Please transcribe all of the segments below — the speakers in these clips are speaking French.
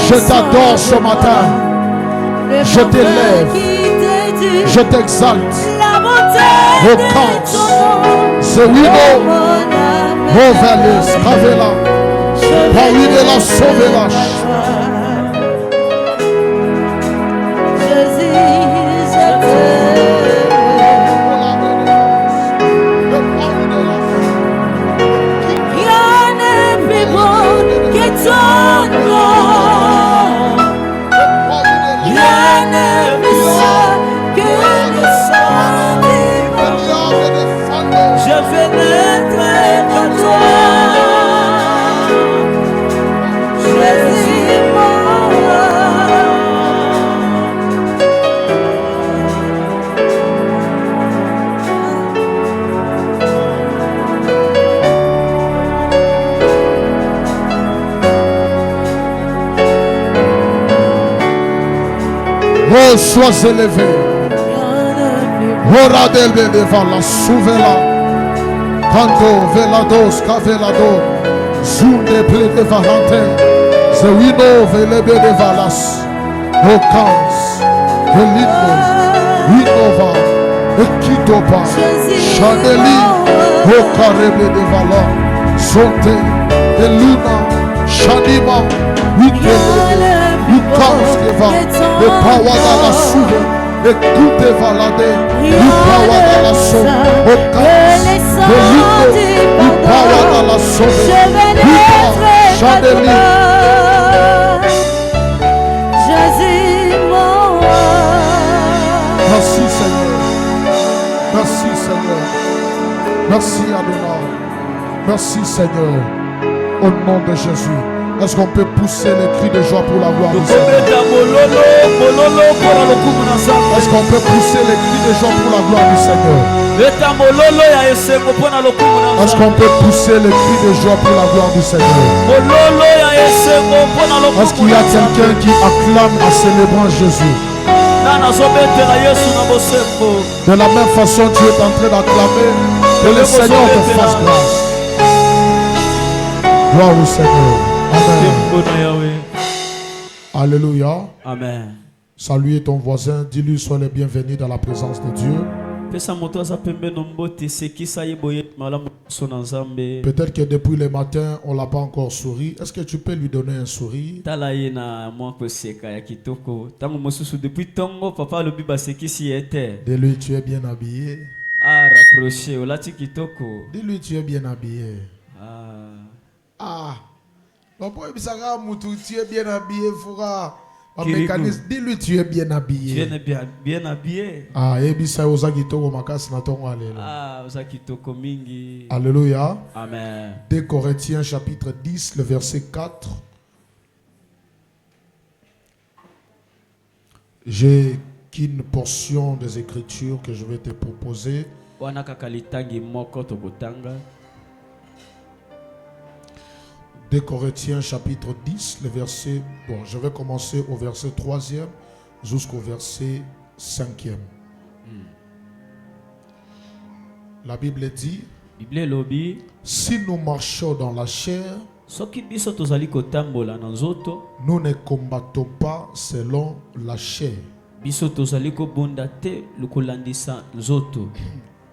Je t'adore ce matin. Je t'élève. Je t'exalte. Oh, quand c'est Wino, oh, Valis, Kavela, Pawidela, Sovela. Oh, sois élevé. Ora del Bedevala, Souvela, Canto, Velados, Cavelado, Zunde Plede Valante, Zewino, Velebe de Valas, Ocans, Velino, Winova, Ekitopa, Chaneli, Ocarebe de Vala, Sote, Eluna, Shanima, Wikele. Le power de la souve, écoutez valade, le power de la sauve, au cas, le power de la sauve, Chandelier. Merci Seigneur, merci Seigneur, merci Adonai, merci Seigneur, au nom de Jésus. Est-ce qu'on peut pousser les cris de joie pour la gloire du Seigneur? Est-ce qu'on peut pousser les cris de joie pour la gloire du Seigneur? Est-ce qu'on peut pousser les cris de joie pour la gloire du Seigneur? Est-ce qu'il y a quelqu'un qui acclame en célébrant Jésus? De la même façon, tu es en train d'acclamer que le Seigneur te fasse grâce. Gloire au Seigneur. Amen. Alléluia. Amen. Saluez ton voisin, dis-lui sois le bienvenu dans la présence de Dieu. Peut-être que depuis le matin, on ne l'a pas encore souri. Est-ce que tu peux lui donner un sourire? Dis-lui tu es bien habillé. Dis-lui tu es bien habillé. Tu es bien habillé, Foura. Dis-lui tu es bien habillé. Tu es bien habillé. Alléluia. Amen. 2 Corinthiens chapitre 10, le verset 4. J'ai qu'une portion des Écritures que je vais te proposer. 2 Corinthiens chapitre 10, le verset... Bon, je vais commencer au verset 3e jusqu'au verset 5e. La Bible dit, si nous marchons dans la chair, nous ne combattons pas selon la chair.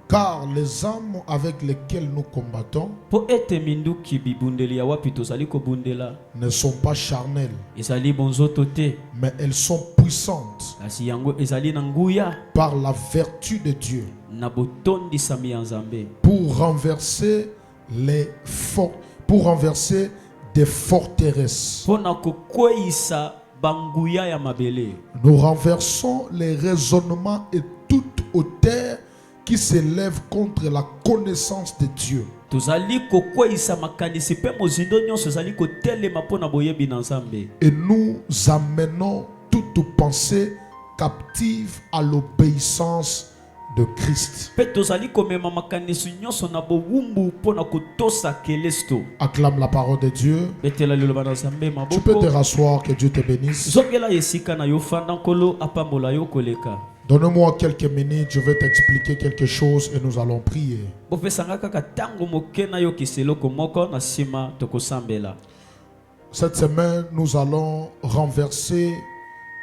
Car les armes avec lesquelles nous combattons ne sont pas charnelles, mais elles sont puissantes par la vertu de Dieu pour renverser des forteresses. Nous renversons les raisonnements et toute hauteur qui s'élève contre la connaissance de Dieu. Et nous amenons toute pensée captive à l'obéissance de Christ. Acclame la parole de Dieu. Tu peux te rasseoir, que Dieu te bénisse. Donne-moi quelques minutes, je vais t'expliquer quelque chose et nous allons prier. Cette semaine, nous allons renverser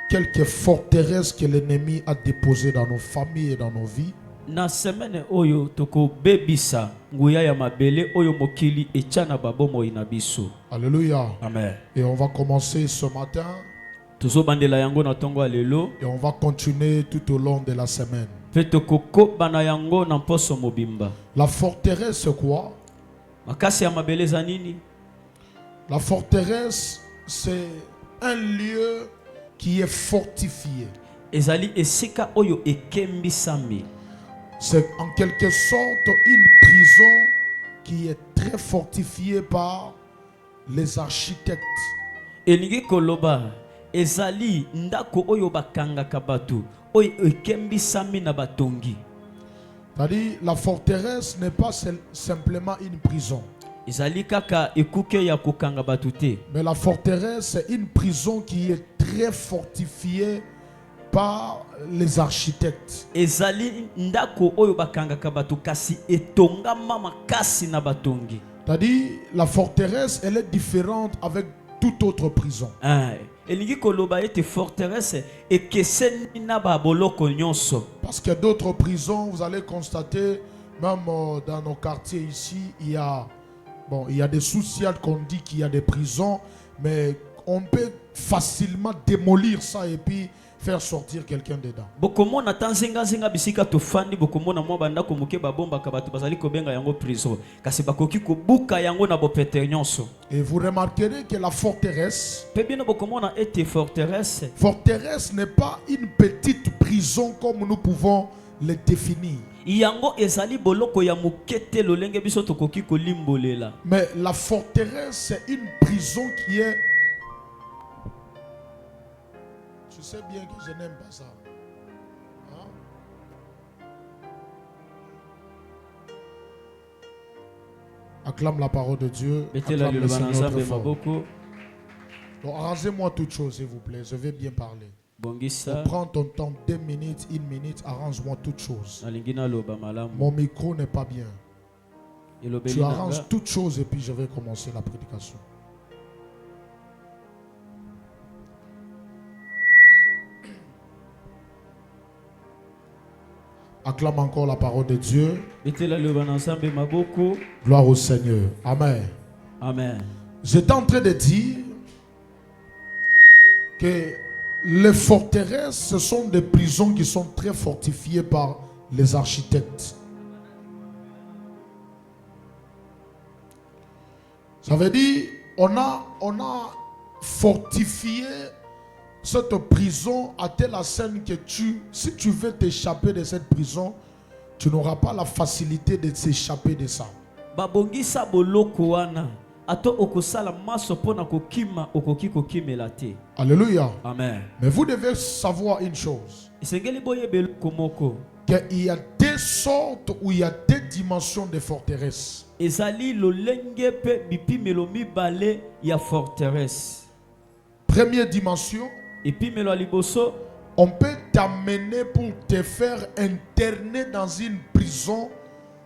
quelques forteresses que l'ennemi a déposées dans nos familles et dans nos vies. Na semaine oyo toko bebisa nguya ya mabele oyo mokili echana babomo inabiso. Alléluia. Amen. Et on va commencer ce matin. Tozo bandela yango na tongo alelo. Et on va continuer tout au long de la semaine. Pe toko bana yango na poso mobimba. La forteresse, c'est quoi? Makasi ya mabele za nini? La forteresse, c'est un lieu qui est fortifié. Ezali esika oyo ekembisami. C'est en quelque sorte une prison qui est très fortifiée par les architectes. Elingi koloba ezali ndako oyo bakanga kabatu oyo ekembisami na batongi. C'est-à-dire la forteresse n'est pas simplement une prison. Ezali kaka ekuke ya kokanga batute. Mais la forteresse, c'est une prison qui est très fortifiée par les architectes. Ezali ndako oyo bakanga kabatu kasi etonga mama kasi na batongi. C'est-à-dire la forteresse, elle est différente avec toute autre prison. Elingi koloba ete forteresse ekeseni na baboloko nyonso. Parce que d'autres prisons, vous allez constater, même dans nos quartiers ici, il y a des sous-sols qu'on dit qu'il y a des prisons, mais on peut facilement démolir ça et puis faire sortir quelqu'un dedans. Bokomona tanzenga zenga bisika tofandi bokomona mwa banda ko muke babomba kabatu bazali ko benga yango prison kasi bakoki ko buka yango na bopete nyonso. Et vous remarquerez que la forteresse n'est pas une petite prison comme nous pouvons le définir. Yango ezali boloko ya mukete lolenge biso tokoki ko limbolela. Mais la forteresse, c'est une prison qui est... Tu sais bien que je n'aime pas ça. Hein? Acclame la parole de Dieu. Acclame le Seigneur très fort. Donc arrangez-moi toute chose, s'il vous plaît. Je vais bien parler. Prends ton temps, 2 minutes, 1 minute, arrange-moi toute chose. Mon micro n'est pas bien. Tu arranges toute chose et puis je vais commencer la prédication. Acclame encore la parole de Dieu. Gloire au Seigneur. Amen. Amen. J'étais en train de dire que les forteresses, ce sont des prisons qui sont très fortifiées par les architectes. Ça veut dire, on a fortifié cette prison à telle scène que si tu veux t'échapper de cette prison, tu n'auras pas la facilité de s'échapper de ça. Babongisa boloko wana ato okosala maso pona kokima okoki kokimela te. Alléluia. Amen. Mais vous devez savoir une chose. Isengeli boyebelo komoko. Qu'il y a 2 sortes ou il y a 2 dimensions de forteresses. Ezali lolenge pe bipimelo mibale ya forteresse. Première dimension. Epimelo liboso. On peut t'amener pour te faire interner dans une prison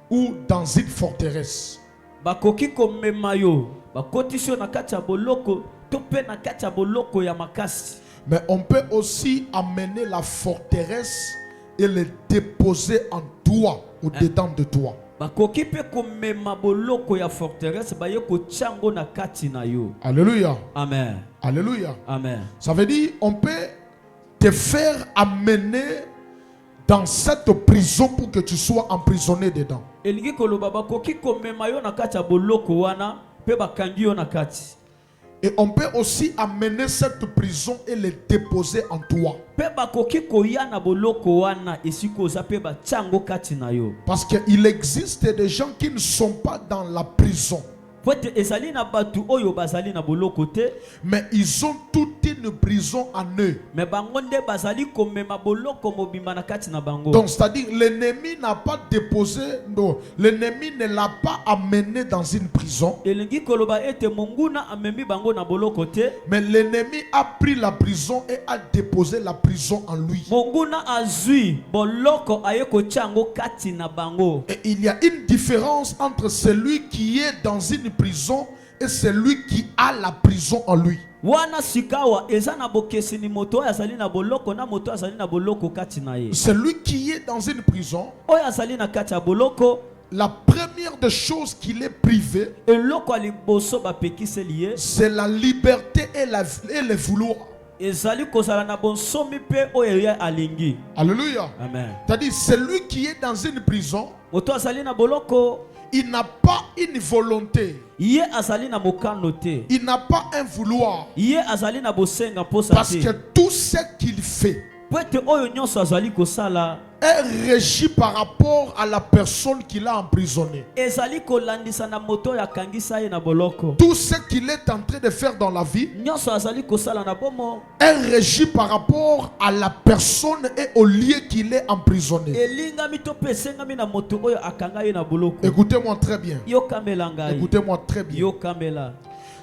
ou dans une forteresse. Bakoki komemayo, bakotisyo na kati ya boloko, tope na kati ya boloko ya makasi. Mais on peut aussi amener la forteresse et le déposer en toi ou dedans de toi. Bakoki pe komema boloko ya forteresse baye ko tchango na kati na yo. Alléluia. Amen. Alléluia. Amen. Ça veut dire on peut te faire amener dans cette prison pour que tu sois emprisonné dedans. Elingi koloba bakoki komema yo na kati ya boloko wana pe bakangi yo na kati. Et on peut aussi amener cette prison et le déposer en toi. Parce qu'il existe des gens qui ne sont pas dans la prison. Mais ils ont toute une prison en eux. Donc c'est-à-dire l'ennemi n'a pas déposé, non, l'ennemi ne l'a pas amené dans une prison. Mais l'ennemi a pris la prison et a déposé la prison en lui. Et il y a une différence entre celui qui est dans une prison et celui qui a la prison en lui. wana sikawa eza na bokesi ni moto oyo azali na boloko na moto azali na boloko kati na ye. Celui qui est dans une prison, oyo azali na kati ya boloko, la première des choses qu'il est privé, eloko ya liboso bapekiseli ye, c'est la liberté et le vouloir. ezali kozala na bonsomi pe oyo ye alingi. Alléluia. Amen. C'est-à-dire, celui qui est dans une prison, moto azali na boloko, il n'a pas une volonté, ye azali na mokano te, il n'a pas un vouloir, ye azali na bosenga mposa parce te, que tout ce qu'il fait po ete oyo nyonso azali kosala est régi par rapport à la personne qui l'a emprisonné. ezali kolandisa na moto oyo akangisa ye na boloko. Tout ce qu'il est en train de faire dans la vie nyonso azali kosala na bomo est régi par rapport à la personne et au lieu qu'il est emprisonné. elingami to pe esengami na moto oyo akanga ye na boloko. Écoutez-moi très bien. yokamela ngai, Écoutez-moi très bien. yokamela.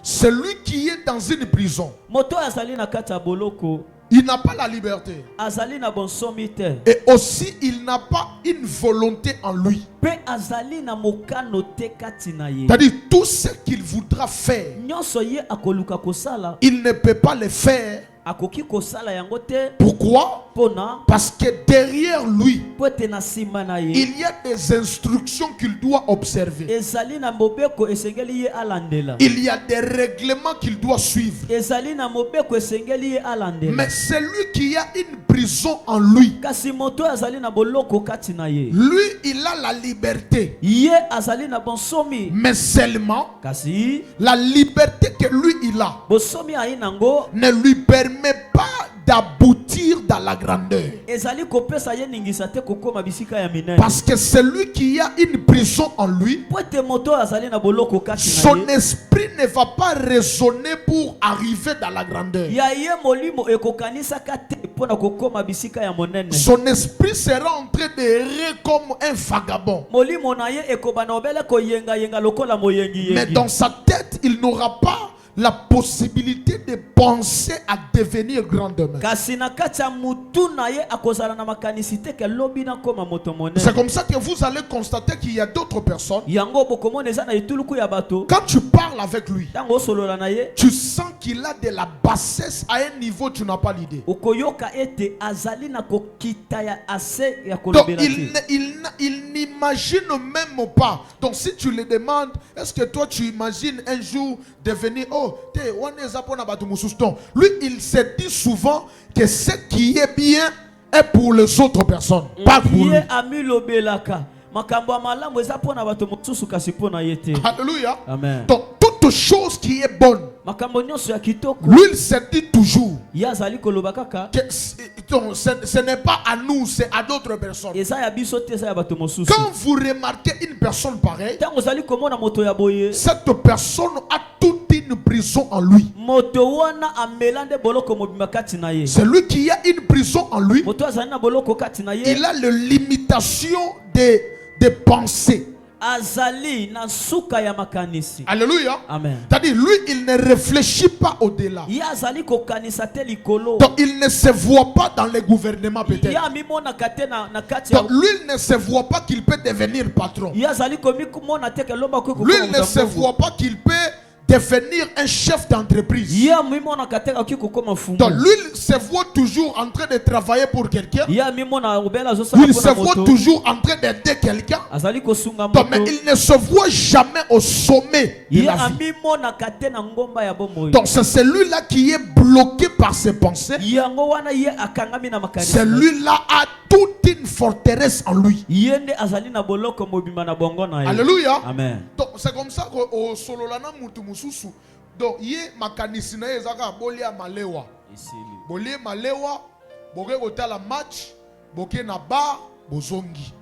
Celui qui est dans une prison, moto oyo azali na kati ya boloko il n'a pas la liberté. azali na bonsomi te, Et aussi, il n'a pas une volonté en lui. pe azali na mokano te kati na ye. C'est-à-dire, tout ce qu'il voudra faire, nyonso ye akoluka kosala il ne peut pas le faire. akoki kosala yango te. Pourquoi? Pona Parce que derrière lui, po ete na nsima na ye il y a des instructions qu'il doit observer. ezali na mobeko esengeli ye alandela, Il y a des règlements qu'il doit suivre. ezali na mobeko esengeli ye alandela. Mais celui qui a une prison en lui, kasi moto oyo azali na boloko kati na ye, lui, il a la liberté. ye azali na bonsomi, Mais seulement, kasi la liberté que lui, il a bonsomi ayi nango ne lui permet pas d'aboutir dans la grandeur. ezali kopesa ye ningisa te kokoma bisika ya minene. Parce que celui qui a une prison en lui, po ete moto oyo azali na boloko kati na son ye, esprit ne va pas raisonner pour arriver dans la grandeur. ya ye molimo ekokanisaka te mpona kokoma bisika ya monene. Son esprit sera en train de errer comme un vagabond. molimo na ye ekobana obele koyengayenga lokola moyengi Mais yengi. dans sa tête, il n'aura pas la possibilité de penser à devenir grand demain. kasi na kati ya mutu na ye akozala na makanisi te ke lobi na koma moto C'est monene. comme ça que vous allez constater qu'il y a d'autres personnes. yango bokomona eza na etuluku ya bato, Quand tu parles avec lui, ntango osolola na ye tu sens qu'il a de la bassesse à un niveau tu n'as pas l'idée. okoyoka ete azali na kokita ya ase ya Donc kolobela il, te. il n'imagine même pas. Donc si tu le demandes, est-ce que toi tu imagines un jour devenir lui il se dit souvent que ce qui est bien est pour les autres personnes, pas pour lui. ye amilobelaka makambo ya malamu eza mpona bato mosusu kasi mpona ye te. Alléluia. Amen. Donc toute chose qui est bonne, makambo nyonso ya kitoko lui il se dit toujours ye azali koloba kaka que ce n'est pas à nous, c'est à d'autres personnes. eza ya biso te, eza ya bato mosusu. Quand vous remarquez une personne pareille, ntango ozali komona moto ya boye, cette personne a toute une prison en lui. moto wana amela nde boloko mobimba kati na ye. Celui qui a une prison en lui, moto azali na boloko kati na ye, il a la limitation des pensées. azali na suka ya makanisi. Alléluia. Amen. C'est-à-dire, lui, il ne réfléchit pas au-delà. ye azali kokanisa te likolo. Donc, il ne se voit pas dans le gouvernement ye peut-être. amimonaka te na kati ya. Donc, lui, il ne se voit pas qu'il peut devenir patron. ye azali komimona te ke lomba koki Lui, kokoma il ne se moto ya voit pas qu'il peut devenir un chef d'entreprise. ye amimonaka te akoki kokoma Donc, fumu. lui, il se voit toujours en train de travailler pour quelqu'un. ye amimona obela Lui, azosala il se mpona voit moto, toujours en train d'aider quelqu'un. azali kosunga Donc, mais moto. il ne se voit jamais au sommet de ye la vie. amimonaka te na ngomba ya bomoi. Donc, c'est celui-là qui est bloqué par ses pensées. yango wana ye akangami na makanisi. Celui-là a toute une forteresse en lui. ye nde azali na boloko mobimba na bongo na ye. Alléluia. Amen. Donc, c'est comme ça qu'au sololana mutu mususu. Donc, ye makanisi na ye zaka bolia malewa. Isili. Bolie malewa, boke kota la match, boke na bar, bozongi.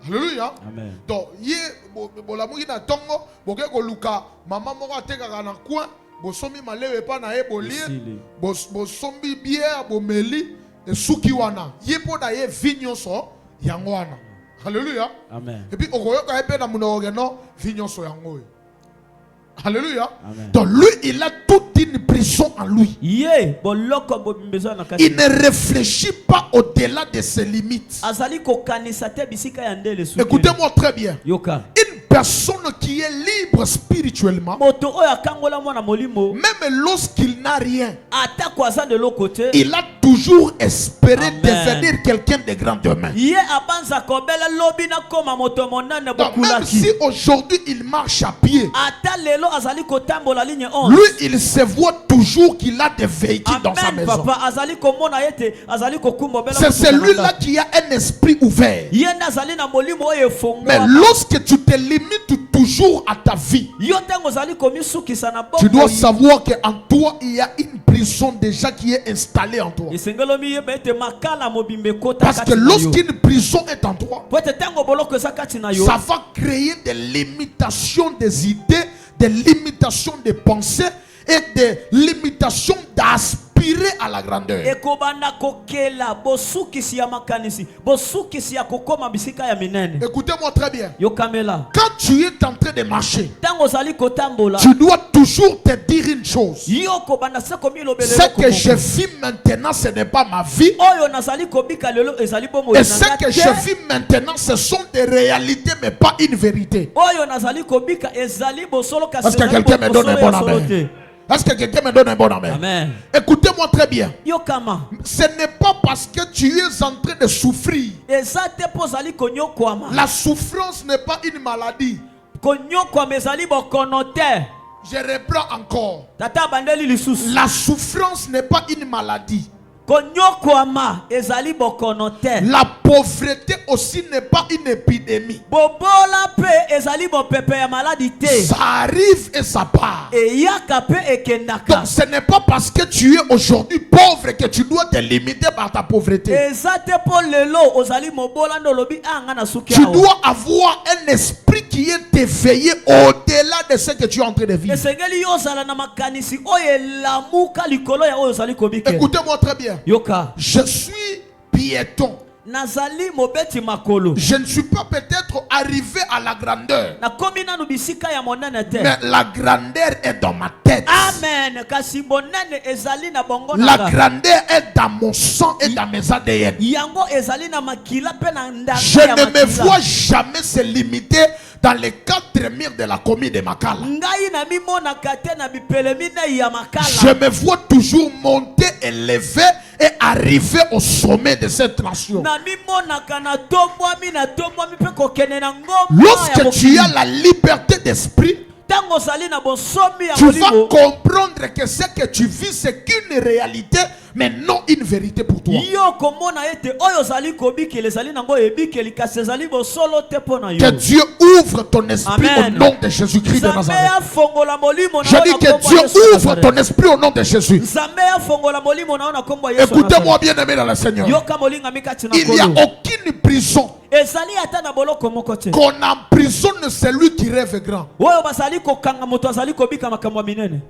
Alléluia. Amen. Donc, ye bolamuki na tongo, boke koluka mama moko atekaka na coin, bosomi malewa epa na ye bolie, Isili. bosombi bière, bomeli, et suki wana. Ye po na ye vignonso, yango wana. Alléluia. Amen. Et puis, okoyoka epe na munoko no vignonso yango. Alléluia. Amen. Donc lui, il a toute une prison en lui. ye boloko bobimbezo na kati. Il ne réfléchit pas au-delà de ses limites. azali kokanisa te bisika ya ndele suki. Écoutez-moi très bien. yoka. Une personne qui est libre spirituellement, moto oyo akangola mwana molimo même lorsqu'il n'a rien, atako aza de l'autre côté, il a toujours espéré Amen. devenir quelqu'un de grand demain. ye abanza kobela lobi na koma moto monane Donc même bokulaki. si aujourd'hui il marche à pied, Ata lelo azali kotambola ligne 11. lui il se voit toujours qu'il a des véhicules dans sa Amen maison. papa azali komona yete azali kokumba bela. C'est celui-là qui a un esprit ouvert. Yenda azali na molimo oyo Mais efongo. lorsque tu te limites toujours à ta vie, Yo tango azali komisukisa na tu dois boko. savoir qu'en toi, il y a une prison déjà qui est installée en toi. Esengelomi yeba ete makala mobimbe kota Parce que kati na yo. lorsqu'une prison est en toi, Po ete tango boloko eza kati na yo. ça va créer des limitations des idées, des limitations des pensées et des limitations d'aspirer à la grandeur. Ekobanda kokela bosukisi ya makanisi bosukisi ya kokoma bisika ya minene. Écoutez-moi très bien. Yo kamela Quand tu es en train de marcher, tango ozali kotambola tu dois toujours te dire une chose. yo kobanda se komi lobelelo Ce que je vis maintenant, ce n'est pas ma vie. oyo nazali kobika lelo ezali bomo Et ce que je vis maintenant, ce sont des réalités, mais pas une vérité. oyo nazali kobika ezali bosolo kasi Est-ce que ezali quelqu'un me donne un bosolo bon ya solo amen? te. Est-ce que quelqu'un me donne un bon amen? Amen. Écoutez-moi très bien. Yo kama Ce n'est pas parce que tu es en train de souffrir. eza te mpo ozali konyokwama. La souffrance n'est pas une maladie. Konyokwama ezali bokono te. Je reprends encore. Tata bandeli lisusu. La souffrance n'est pas une maladie. Konyokwama ezali bokono te. La pauvreté aussi n'est pas une épidémie. Bobola pe ezali bopepe ya maladi te. Ça arrive et ça part. Eyaka pe ekendaka. Donc ce n'est pas parce que tu es aujourd'hui pauvre que tu dois te limiter par ta pauvreté. Eza te po lelo ozali mobola ndo lobi anga na suki Tu awa. dois avoir un esprit qui est éveillé au-delà de ce que tu es en train de vivre. Esengeli yo ozala na makanisi oyo elamuka likolo ya oyo ozali kobike. Écoutez-moi très bien. Yoka. Je suis piéton. Nazali mobeti makolo. Je ne suis pas peut-être arrivé à la grandeur. Nakomi nanu bisika ya monene te. Mais la grandeur est dans ma tête. Amen. Kasi monene ezali na bongo La nanga. grandeur est dans mon sang et dans mes ADN. Yango ezali na makila pe na ndanga Je ya ne me makila. vois jamais se limiter dans les 4 murs de la commune de Makala. Ngai na mimona kate na bipelemi na ya makala. Je me vois toujours monter, élever et arriver au sommet de cette nation. Na mimona kana tombwami na tombwami pe kokene na ngomba ya Lorsque tu mokili. as la liberté d'esprit, Tango zali na bonsomi ya tu vas molimo. comprendre que ce que tu vis, c'est qu'une réalité, mais non une vérité pour toi. Yo komona ete oyo zali kobikele zali nango ebikeli kasi zali bosolo te pona yo. Que Dieu ouvre ton esprit Amen. au nom de Jésus-Christ de Zambe Nazareth. afongola molimo na Je ona dis que kombo Dieu Yesu ya ouvre Nazareth. ton esprit au nom de Jésus. Zambe afongola molimo na ona kombo Yesu ya Écoutez-moi Nazareth. bien aimé dans le Seigneur. Yoka molinga mikati na Il n'y a kolo. aucune prison Ezali ata na boloko moko te. qu'on emprisonne celui qui rêve grand. Oyo bazali kokanga moto azali kobika makambo ya minene.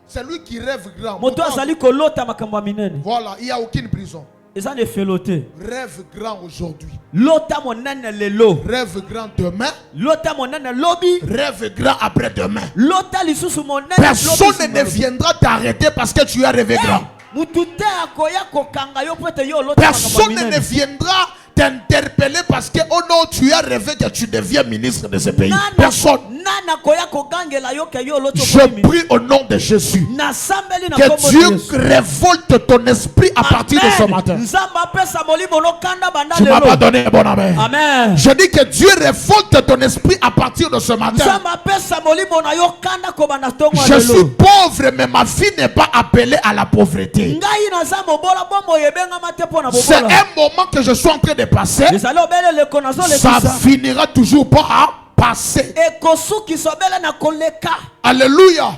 Celui qui rêve grand. Moto azali kolota makambo ya minene. Voilà, il n'y a aucune prison. Eza ne felo te. Rêve grand aujourd'hui. Lota monene lelo. Rêve grand demain. Lota monene lobi. Rêve grand après-demain. Lota lisusu monene Personne lobi ne viendra t'arrêter parce que tu as rêvé grand. mutu te akoya kokanga yo po ete yo olota makambo ya Personne ne minene. viendra t'interpeller parce que oh non, tu as rêvé que tu deviens ministre de ce pays. Personne. Nana koya kogangela yo ke yo olota Je prie au nom de Jésus na sambeli na que kombo Dieu Yesu. révolte ton esprit à partir de ce matin. Nzamba apesa molimo no kanda banda Tu m'as pas lelo. donné un bon amen. Amen. Je dis que Dieu révolte ton esprit à partir de ce matin. Nzamba apesa molimo na yo kanda ko banda tongo Je suis lelo. pauvre, mais ma vie n'est pas appelée à la pauvreté. Ngai na za mobola bombo yebenga mate pona C'est bobola. un moment que je suis en train de passer. Ezali obele le konazo le Ça kisa. finira toujours par passer. Ekosuki sobele na koleka. Alléluia.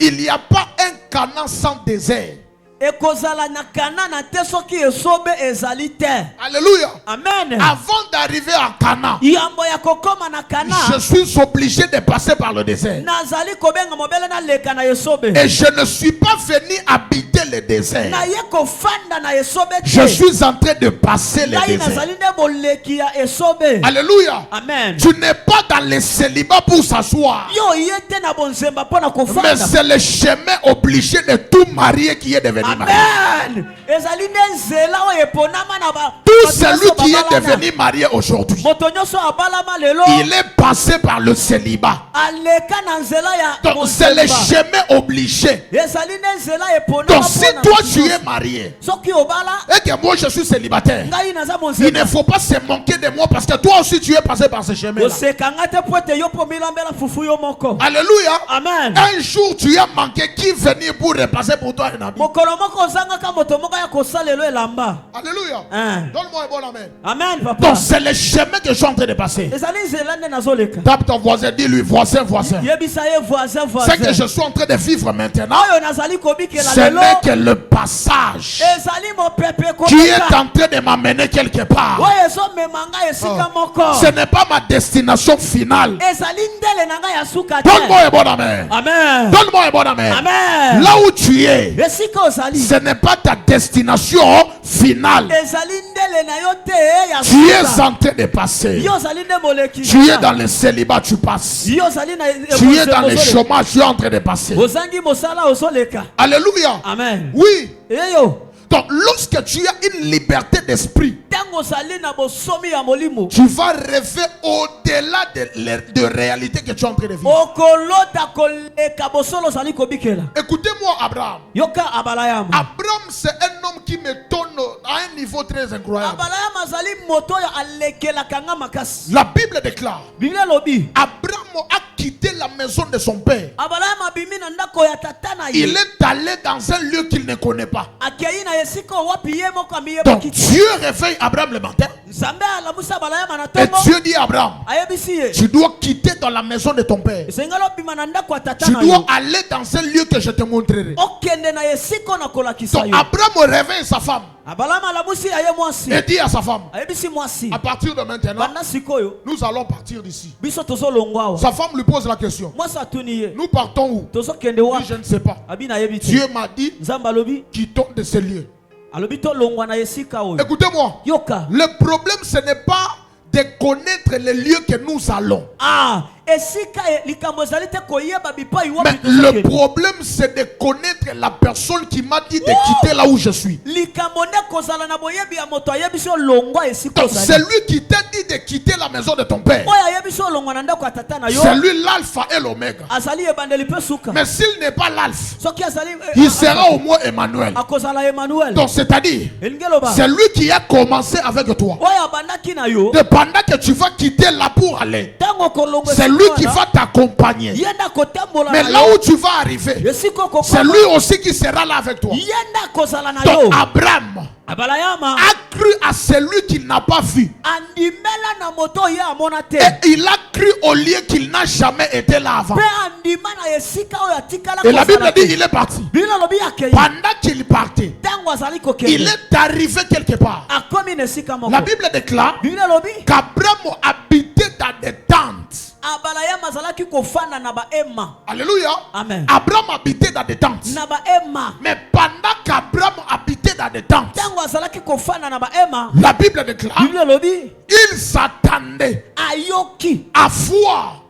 Il n'y a pas un Canaan sans désert. Ekozala na kana na te soki esobe ezali te. Alléluia. Amen. Avant d'arriver à Canaan, Yambo ya kokoma na kana. je suis obligé de passer par le désert. Nazali kobenga mobele na leka na esobe. Et je ne suis pas venu habiter le désert. Na ye kofanda na esobe te. Je suis en train de passer le Ngai désert. nazali nde boleki ya esobe. Alléluia. Amen. Tu n'es pas dans le célibat pour s'asseoir. Yo yete na bonzemba pona Mais kofanda. c'est le chemin obligé de tout marié qui est devenu marié. Amen. Ezali nde nzela oyo eponama na ba. Tout celui qui est devenu marié aujourd'hui, Moto nyonso abalama lelo. il est passé par le célibat. Aleka na nzela ya. Donc c'est le chemin obligé. Ezali nde nzela eponama. Donc si toi tu es marié Soki obala. et que moi je suis célibataire, Ngai naza il monzela. ne faut pas se manquer de moi parce que toi aussi tu es passé par ce chemin-là. Osekanga te poete yo po milambela fufu yo moko. Alléluia. Amen. Un jour tu as manqué, qui venir pour repasser pour toi un ami? Mokolo moko ozangaka moto moko ya kosalelo elamba. Alléluia. Hein. Donne-moi un bon amen. Amen papa. Donc c'est le chemin que je suis en train de passer. Ezali nzela nde nazoleka. Tape ton voisin, dis-lui voisin, voisin. Yebisa ye voisin C'est que voisin. je suis en train de vivre maintenant. Oyo nazali kobikela Ce lelo. n'est que le passage Ezali mopepe qui est kobika. en train de m'amener quelque part. Oyo ezomemanga esika moko. Ce n'est pas ma destination finale. Ezali ndele na ngai ya suka te. Donne-moi un bon amen. Amen. Donne-moi un bon amen. Amen. Là où tu es, Esika ozali. ce n'est pas ta destination finale. Ezali ndele na yo te ya Tu es suka. en train de passer. Yo ozali nde moleki. Tu es dans le célibat, tu passes. Yo ozali na Tu es dans le chômage, tu es en train de passer. ozangi mosala ozoleka. Alléluia. Amen. Oui. Eyo. Donc, lorsque tu as une liberté d'esprit, Tango ozali na bosomi ya molimo. tu vas rêver au-delà de réalité que tu es en train de vivre. Okolota koleka bosolo ozali kobikela. Écoutez-moi, Abraham. Yoka abalayama. Abraham, c'est un homme qui m'étonne à un niveau très incroyable. Abalayama azali moto ya alekela kanga makasi. La Bible déclare, Biblia lobi. Abraham a quitté la maison de son père. Abalayama bimi na ndako ya tata na ye. Il est allé dans un lieu qu'il ne connaît pas. Akei na yesika wapi ye moko amiye Donc bakiti. Dieu réveille Abraham le matin. Nzambe alamusa abalayama na Et tongo. Dieu dit à Abraham, Ayebisi ye. tu dois quitter dans la maison de ton père. Esengalo bima na ndako ya tata Tu na dois yo. aller dans un lieu que je te montrerai. Okende na yesika na kolakisa Donc yo. Abraham réveille sa femme Abalayama alamusi aye mwasi. et dit à sa femme, Ayebisi mwasi. à partir de maintenant, Banda sikoyo. nous allons partir d'ici. Biso tozolongwa awa. Sa femme lui pose la question, Mwasi atuni ye. nous partons où? Tozokende Il dit, wapi? je ne sais pas. Abi na yebi te. Dieu m'a dit, Nzambe alobi. quittons de ce lieu. Alobi tolongwa na yesika oyo. Écoutez-moi, Yoka. le problème ce n'est pas de connaître les lieux que nous allons. Ah, esika likambo ezali te koyeba bipai Mais wapi le tozokende. problème c'est de connaître la personne qui m'a dit de quitter là où je suis. Likambo nde kozala na boyebi ya moto ayebi so longwa esika Donc c'est ozali. lui qui t'a dit de quitter la maison de ton père. Oyo ayebi so longwa na ndako ya tata na yo. C'est lui l'alpha et l'oméga. Azali ebandeli pe suka. Mais s'il n'est pas l'alpha, Soki azali il sera au moins Emmanuel. akozala Emmanuel. Donc c'est-à-dire, Elingi loba. c'est lui qui a commencé avec toi. Oyo abandaki na yo. Et pendant que tu vas quitter là pour aller, Tango kolongwa. c'est lui qui va t'accompagner. Yenda kotambola Mais na là yo. où tu vas arriver, Esika kokoma. c'est lui aussi qui sera là avec toi. Yenda kozala na yo. Donc Abraham Abalayama. a cru à celui qu'il n'a pas vu. Andimela na moto ye amona te. Et il a cru au lieu qu'il n'a jamais été là avant. Pe andima na esika oyo atikala Et la Bible kozala dit te. il est parti. Biblia lobi akei. Pendant qu'il partait, Tango azali il kokende. est arrivé quelque part. Akomi na esika moko. La Bible déclare Biblia lobi. qu'Abraham habitait dans des tentes. Abalayama azalaki kofanda na ba ema. Alléluia. Amen. Abraham habitait dans des tentes. Na ba ema. Mais pendant qu'Abraham habitait dans des tentes, Tango azalaki kofanda na ba ema. la Bible déclare Biblia lobi. il s'attendait Ayoki à voir.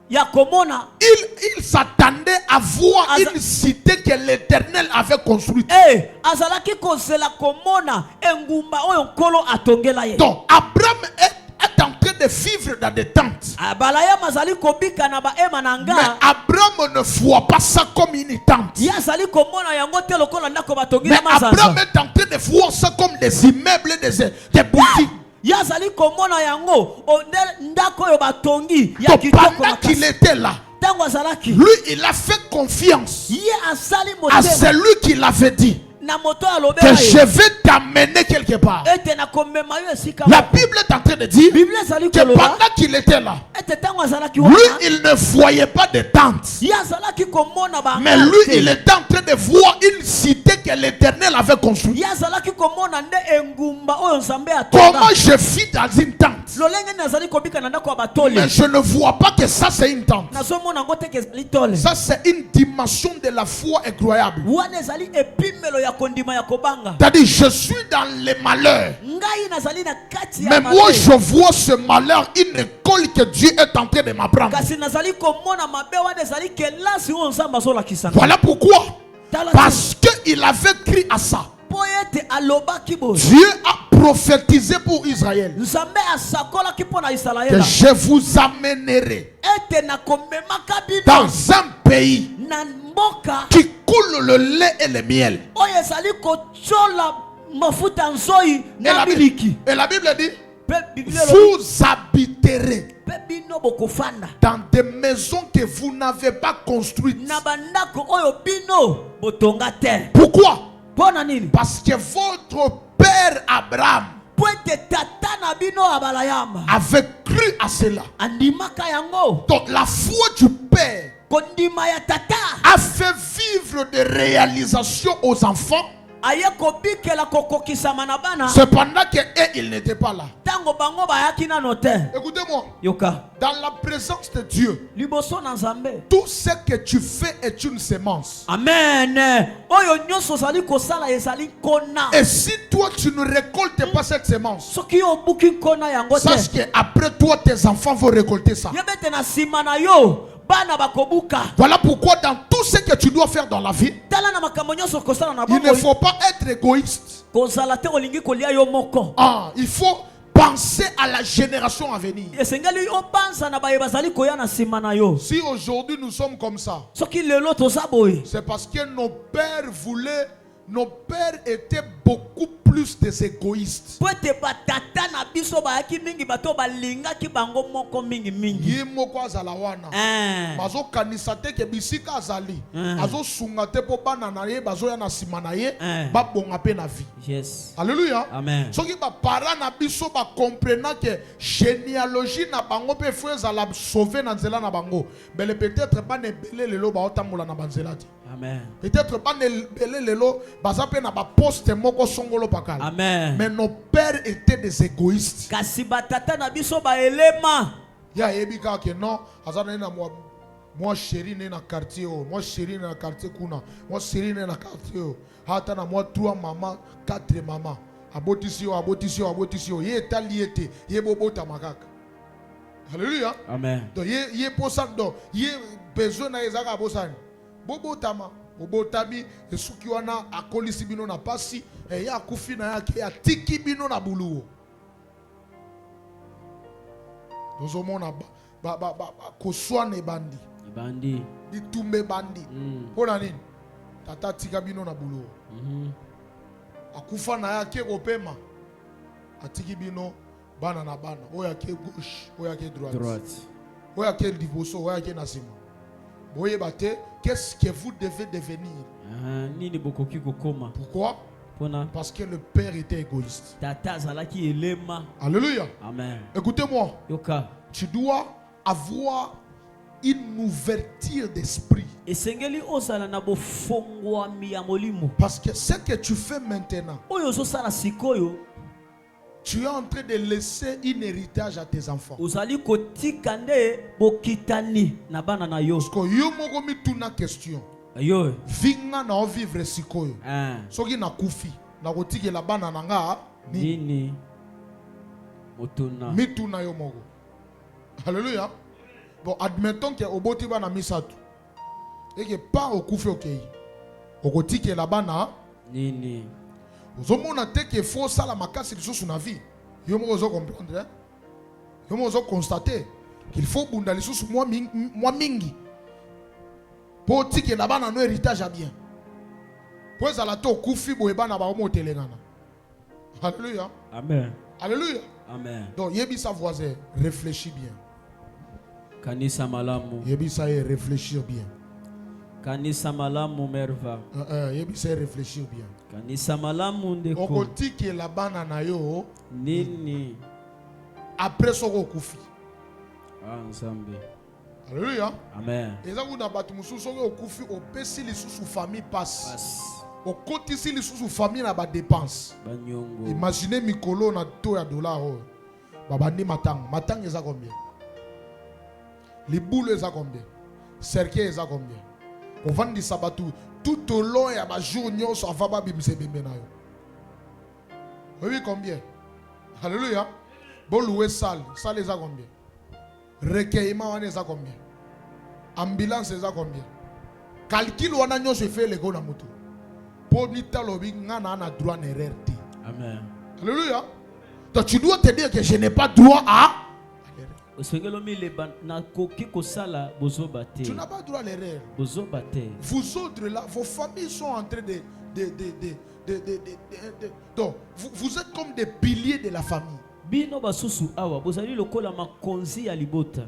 ya komona. Il s'attendait à voir une cité que l'Éternel avait construite. Azalaki kozela komona engumba oyo nkolo atongela ye. Donc Abraham est en train de vivre dans des tentes. Abalayama azali kobika na ba ema na nga. Mais Abraham ne voit pas ça comme une tente. Ye azali komona yango te lokola ndako batongi Mais na mazanza. Abraham est en train de voir ça comme des immeubles, des boutiques. Ye azali komona yango ndako oyo batongi ya Donc kitoko pendant qu'il makasi. était là, Tango azalaki. lui il a fait confiance Ye asali à motema celui qui l'avait dit na moto que alobela je ye. vais t'amener quelque part. Ete na komema yo esika. La Bible est en train de dire Biblia ezali que koloba. pendant qu'il était là, Ete tango azalaki lui wana. il ne voyait pas de tente. Ye azalaki komona ba. Mais lui il était en train de voir une cité que l'Éternel avait construite. Ye azalaki komona nde engumba oyo Nzambe atonga. Comment je vis dans une tente? Lolenge nazali kobika na ndako ya batoli. Mais je ne vois pas que ça c'est une tente. Nazomona ngo te ke ezali tole. Ça c'est une dimension de la foi incroyable. Wana ezali epimelo ya kondima ya kobanga. C'est-à-dire je suis dans les malheurs. Ngai nazali na kati ya Mais moi je vois ce malheur, une école que Dieu est en train de m'apprendre. kasi nazali komona mabe wana ezali kelasi oyo Nzambe azolakisa. Voilà pourquoi. Parce que il avait cru à ça, Poete alobaki bo. Dieu a prophétisé pour Israël Nzambe asakola kipo na que Israël. je vous amènerai Ete na komema kabino. dans un pays Na mboka. qui coule le lait et le miel. Oyo ezali kochola mafuta nzoi Et na la, miliki. et la Bible dit, Pe Biblia elobi, vous habiterez pe bino bokofanda. dans des maisons que vous n'avez pas construites. Na bandako oyo bino botonga te. Pourquoi? Pona nini? Parce que votre père Abraham Poete tata na bino abalayamba. avait cru à cela. Andimaka yango. Donc la foi du père Kondima ya tata. a fait vivre des réalisations aux enfants, Aye kobikela kokokisama na bana. cependant que eux, ils n'étaient pas là. Tango bango bayaki nano te. Écoutez-moi, Yoka. dans la présence de Dieu, Liboso na Nzambe. tout ce que tu fais est une sémence. Amen. Oyo nyonso zali kosala ezali kona. Et si toi tu ne récoltes pas cette sémence, Soki obuki kona yango te. sache qu'après toi tes enfants vont récolter ça. Yebete na sima na yo bana bakobuka. Voilà pourquoi dans tout ce que tu dois faire dans la vie, Tala na makambo nyonso kosala na il ne bongo. faut pas être égoïste. Kozala te olingi kolia yo moko. Il faut penser à la génération à venir. Esengeli obanza na baye bazali koya na sima na yo. Si aujourd'hui nous sommes comme ça, Soki lelo toza boye. c'est parce que nos pères étaient beaucoup plus des égoïstes. Poete batata na biso bayaki mingi bato balingaki bango moko mingi mingi. Ye moko azala wana. Bazo kanisa te ke bisika azali. Azo sunga te po bana na ye bazo ya na sima na ye ba bonga pe na vie. Yes. Alléluia. Amen. Soki ba parents na biso ba comprendre que généalogie na bango pe fo ezala sauver na nzela na bango. Bele peut-être ba ne belé lelo ba otambola na banzela ti. Amen. Peut-être pas ne lelo baza pe na ba poste moko songolo pakala. Amen. Mais nos pères étaient des égoïstes. Kasi batata na biso ba elema. Ya ebika ke non azana na moi chéri na quartier o, moi chéri na quartier kuna, moi chéri na quartier o. Hata na moi 3 maman, 4 maman. Abotisi o, ye taliete, ye bobota makaka. Alléluia. Amen. Donc ye posan do, ye besoin na ezaka bosani. Bobotama, bobotami, esuki wana akolisi bino na pasi, e ya kufi na yake ya tiki bino na buluo. Nous avons koswane bandi. Bandi. Bitumbe bandi. Pona nini? Tata tika bino na buluo. Akufa na yake opema. Atiki bino bana na bana. Oya ke gauche, oya ke droite. Oya ke liboso, oya ke nasima. Boye bate, qu'est-ce que vous devez devenir? Nini bokoki kokoma. Pourquoi? Parce que le père était égoïste. Tata zalaki elema. Alléluia. Amen. Écoutez-moi. Yoka. Tu dois avoir une ouverture d'esprit. Esengeli ozala na bofongwami ya molimo. Parce que ce que tu fais maintenant, Oyo zosala sikoyo, tu es en train de laisser un héritage à tes enfants. ozali kotika nde bokitani na bana na yo. Parce que yo moko mi tuna question. Ayo. Vinga na o vivre sikoyo. Soki na kufi, na kotiki la bana na nga nini? Motuna. Mi tuna yo moko. Alléluia. Bon, admettons que oboti bana misatu. Et que pas au kufi okei. Okotiki la bana nini? Ozomona te que faut ça la makasi lisusu na vie. Yo moko zo comprendre. Yo moko zo constater qu'il faut bunda lisusu moi mingi. Pour tiki la bana no héritage à bien. Pour ça la to kufi boye bana ba omo telengana. Alléluia. Amen. Alléluia. Amen. Donc yebi sa voisin, réfléchis bien. Kanisa malamu. Yebi sa réfléchir bien. Kanisa malamu merva. Yebi sa réfléchir bien. Kanisa malamu ndeko. Okotiki la bana na yo nini? Après soko kufi. Nzambe. Alléluia. Amen. Ezangu na batu mususu okufi opesi lisusu famille passe. Okotisi lisusu famille na ba dépense. Banyongo. Imaginez mikolo na to ya dollar o. Babandi matang eza combien? Les boules eza combien? Cercueil eza combien? On vend des sabatu tout au long ya ba jour nyonso avaba bimse bembe na yo. Oui combien? Alléluia. Bon louer salle eza combien? Recueillement wana eza combien? Ambulance eza combien? Calcul wana nyonso fait le go na mutu. Amen. Alléluia. Donc tu dois te dire que je n'ai pas droit à l'erreur. Tu n'as pas droit à l'erreur. Vous autres là, vos familles sont en train donc, vous êtes comme des piliers de la famille.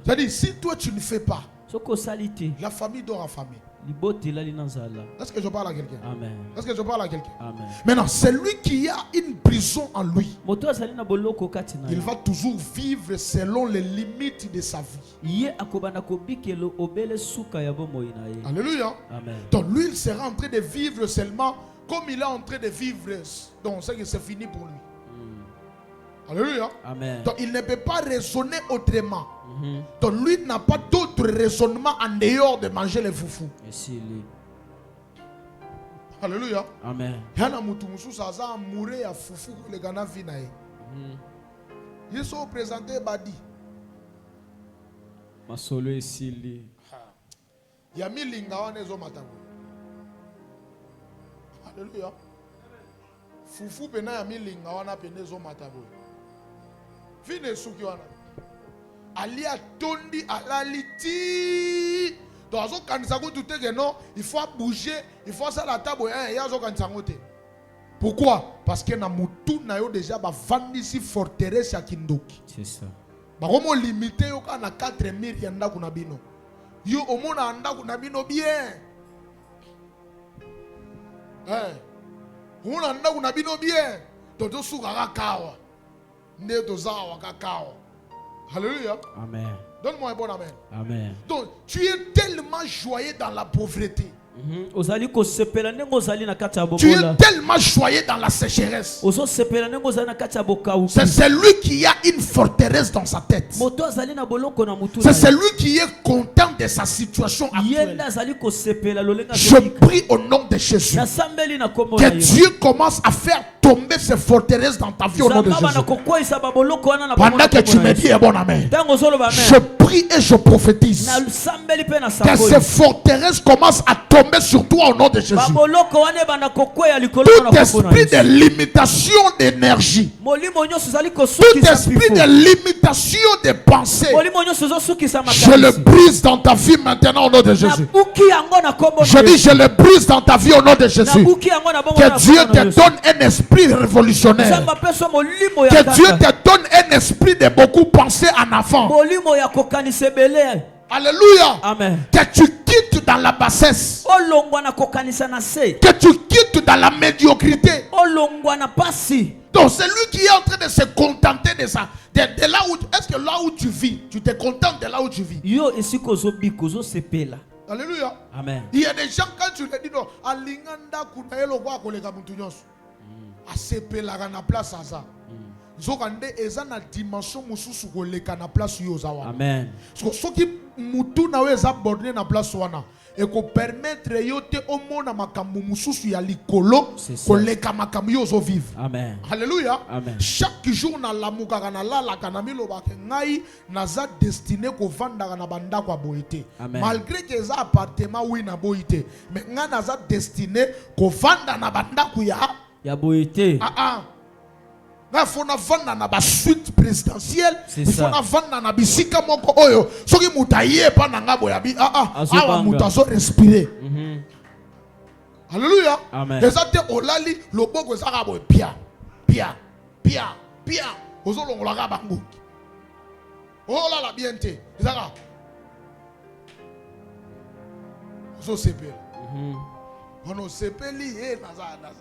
C'est-à-dire, si toi tu ne fais pas, la famille doit affamer. Est-ce que je parle à quelqu'un? Amen. Est-ce que je parle à quelqu'un? Amen. Maintenant, c'est lui qui a une prison en lui. Il va toujours vivre selon les limites de sa vie. Alléluia. Amen. Donc lui, il sera en train de vivre seulement comme il est en train de vivre. Donc c'est que c'est fini pour lui. Alléluia. Amen. Donc il ne peut pas raisonner autrement. Donc lui n'a pas d'autre raisonnement en dehors de manger les foufous. Alléluia. Amen. Yana mutu mususu aza amure ya fufu le gana vina ye. Yesu présenté badi. Masolo esili. Ya milinga wana ezo matango. Alléluia. Fufu pena ya milinga wana pene ezo matango. Vine suki wana. Ali atondi alaliti. Donc azo kanisa ko tout que non, il faut bouger, il faut ça la table ya azo kanisa ngote. Pourquoi? Parce que na mutu na yo déjà ba vandisi forteresse ya Kindoki. C'est ça. Ba komo limité yo kana 4000 ya ndaku na bino. Yo omona ndaku na bino bien. Omona ndaku na bino bien. Toto suka kakawa. Nde tozawa kakawa. Alléluia. Amen. Donne-moi un bon amen. Amen. Donc, tu es tellement joyeux dans la pauvreté. Tu es tellement joyeux dans la sécheresse. C'est celui qui a une forteresse dans sa tête. C'est celui qui est content de sa situation actuelle. Je prie au nom de Jésus que Dieu commence à faire tomber ces forteresses dans ta vie au nom de Jésus. Pendant que tu me dis un bon amen, je prie et je prophétise que ces forteresses commencent à tomber sur toi au nom de Jésus. Tout esprit de limitation d'énergie, tout esprit de limitation de pensée, je le brise dans ta vie maintenant au nom de Jésus. Je dis je le brise dans ta vie au nom de Jésus. Que Dieu te donne un esprit révolutionnaire. Que Dieu te donne un esprit de beaucoup penser en avant. Alléluia. Amen. Que tu quittes dans la bassesse. Que tu quittes dans la médiocrité. Donc c'est lui qui est en train de se contenter de ça. De là où, est-ce que là où tu vis, tu te contentes de là où tu vis? Alléluia. Amen. Il y a des gens quand tu leur dis non, alinganda kunaelo kwa koleka muntu nyonso. Asepela na place ça. Zokande eza na dimension mususu koleka na place yo zawa. Amen. Soki mutu na weza borné na place wana et ko permettre yo te omona makambu mususu ya likolo koleka makambu yo zo vivre. Amen. Alléluia. Amen. Chaque jour na lamuka na lala kana miloba ke ngai naza destiné ko vanda na banda kwa boité. Malgré que ça appartement oui na boité, mais nga naza destiné ko vanda na banda ku ya boité. Il faut vendre na ba suite présidentielle, il faut vendre na bisika moko oyo soki mutaye pa na ngabo ya bi awa mutazo respirer. Alléluia. Ezate olali loboko ezaka boy pia ozolongola ka bango ola la bienté ezaka ozo sepeli ono sepeli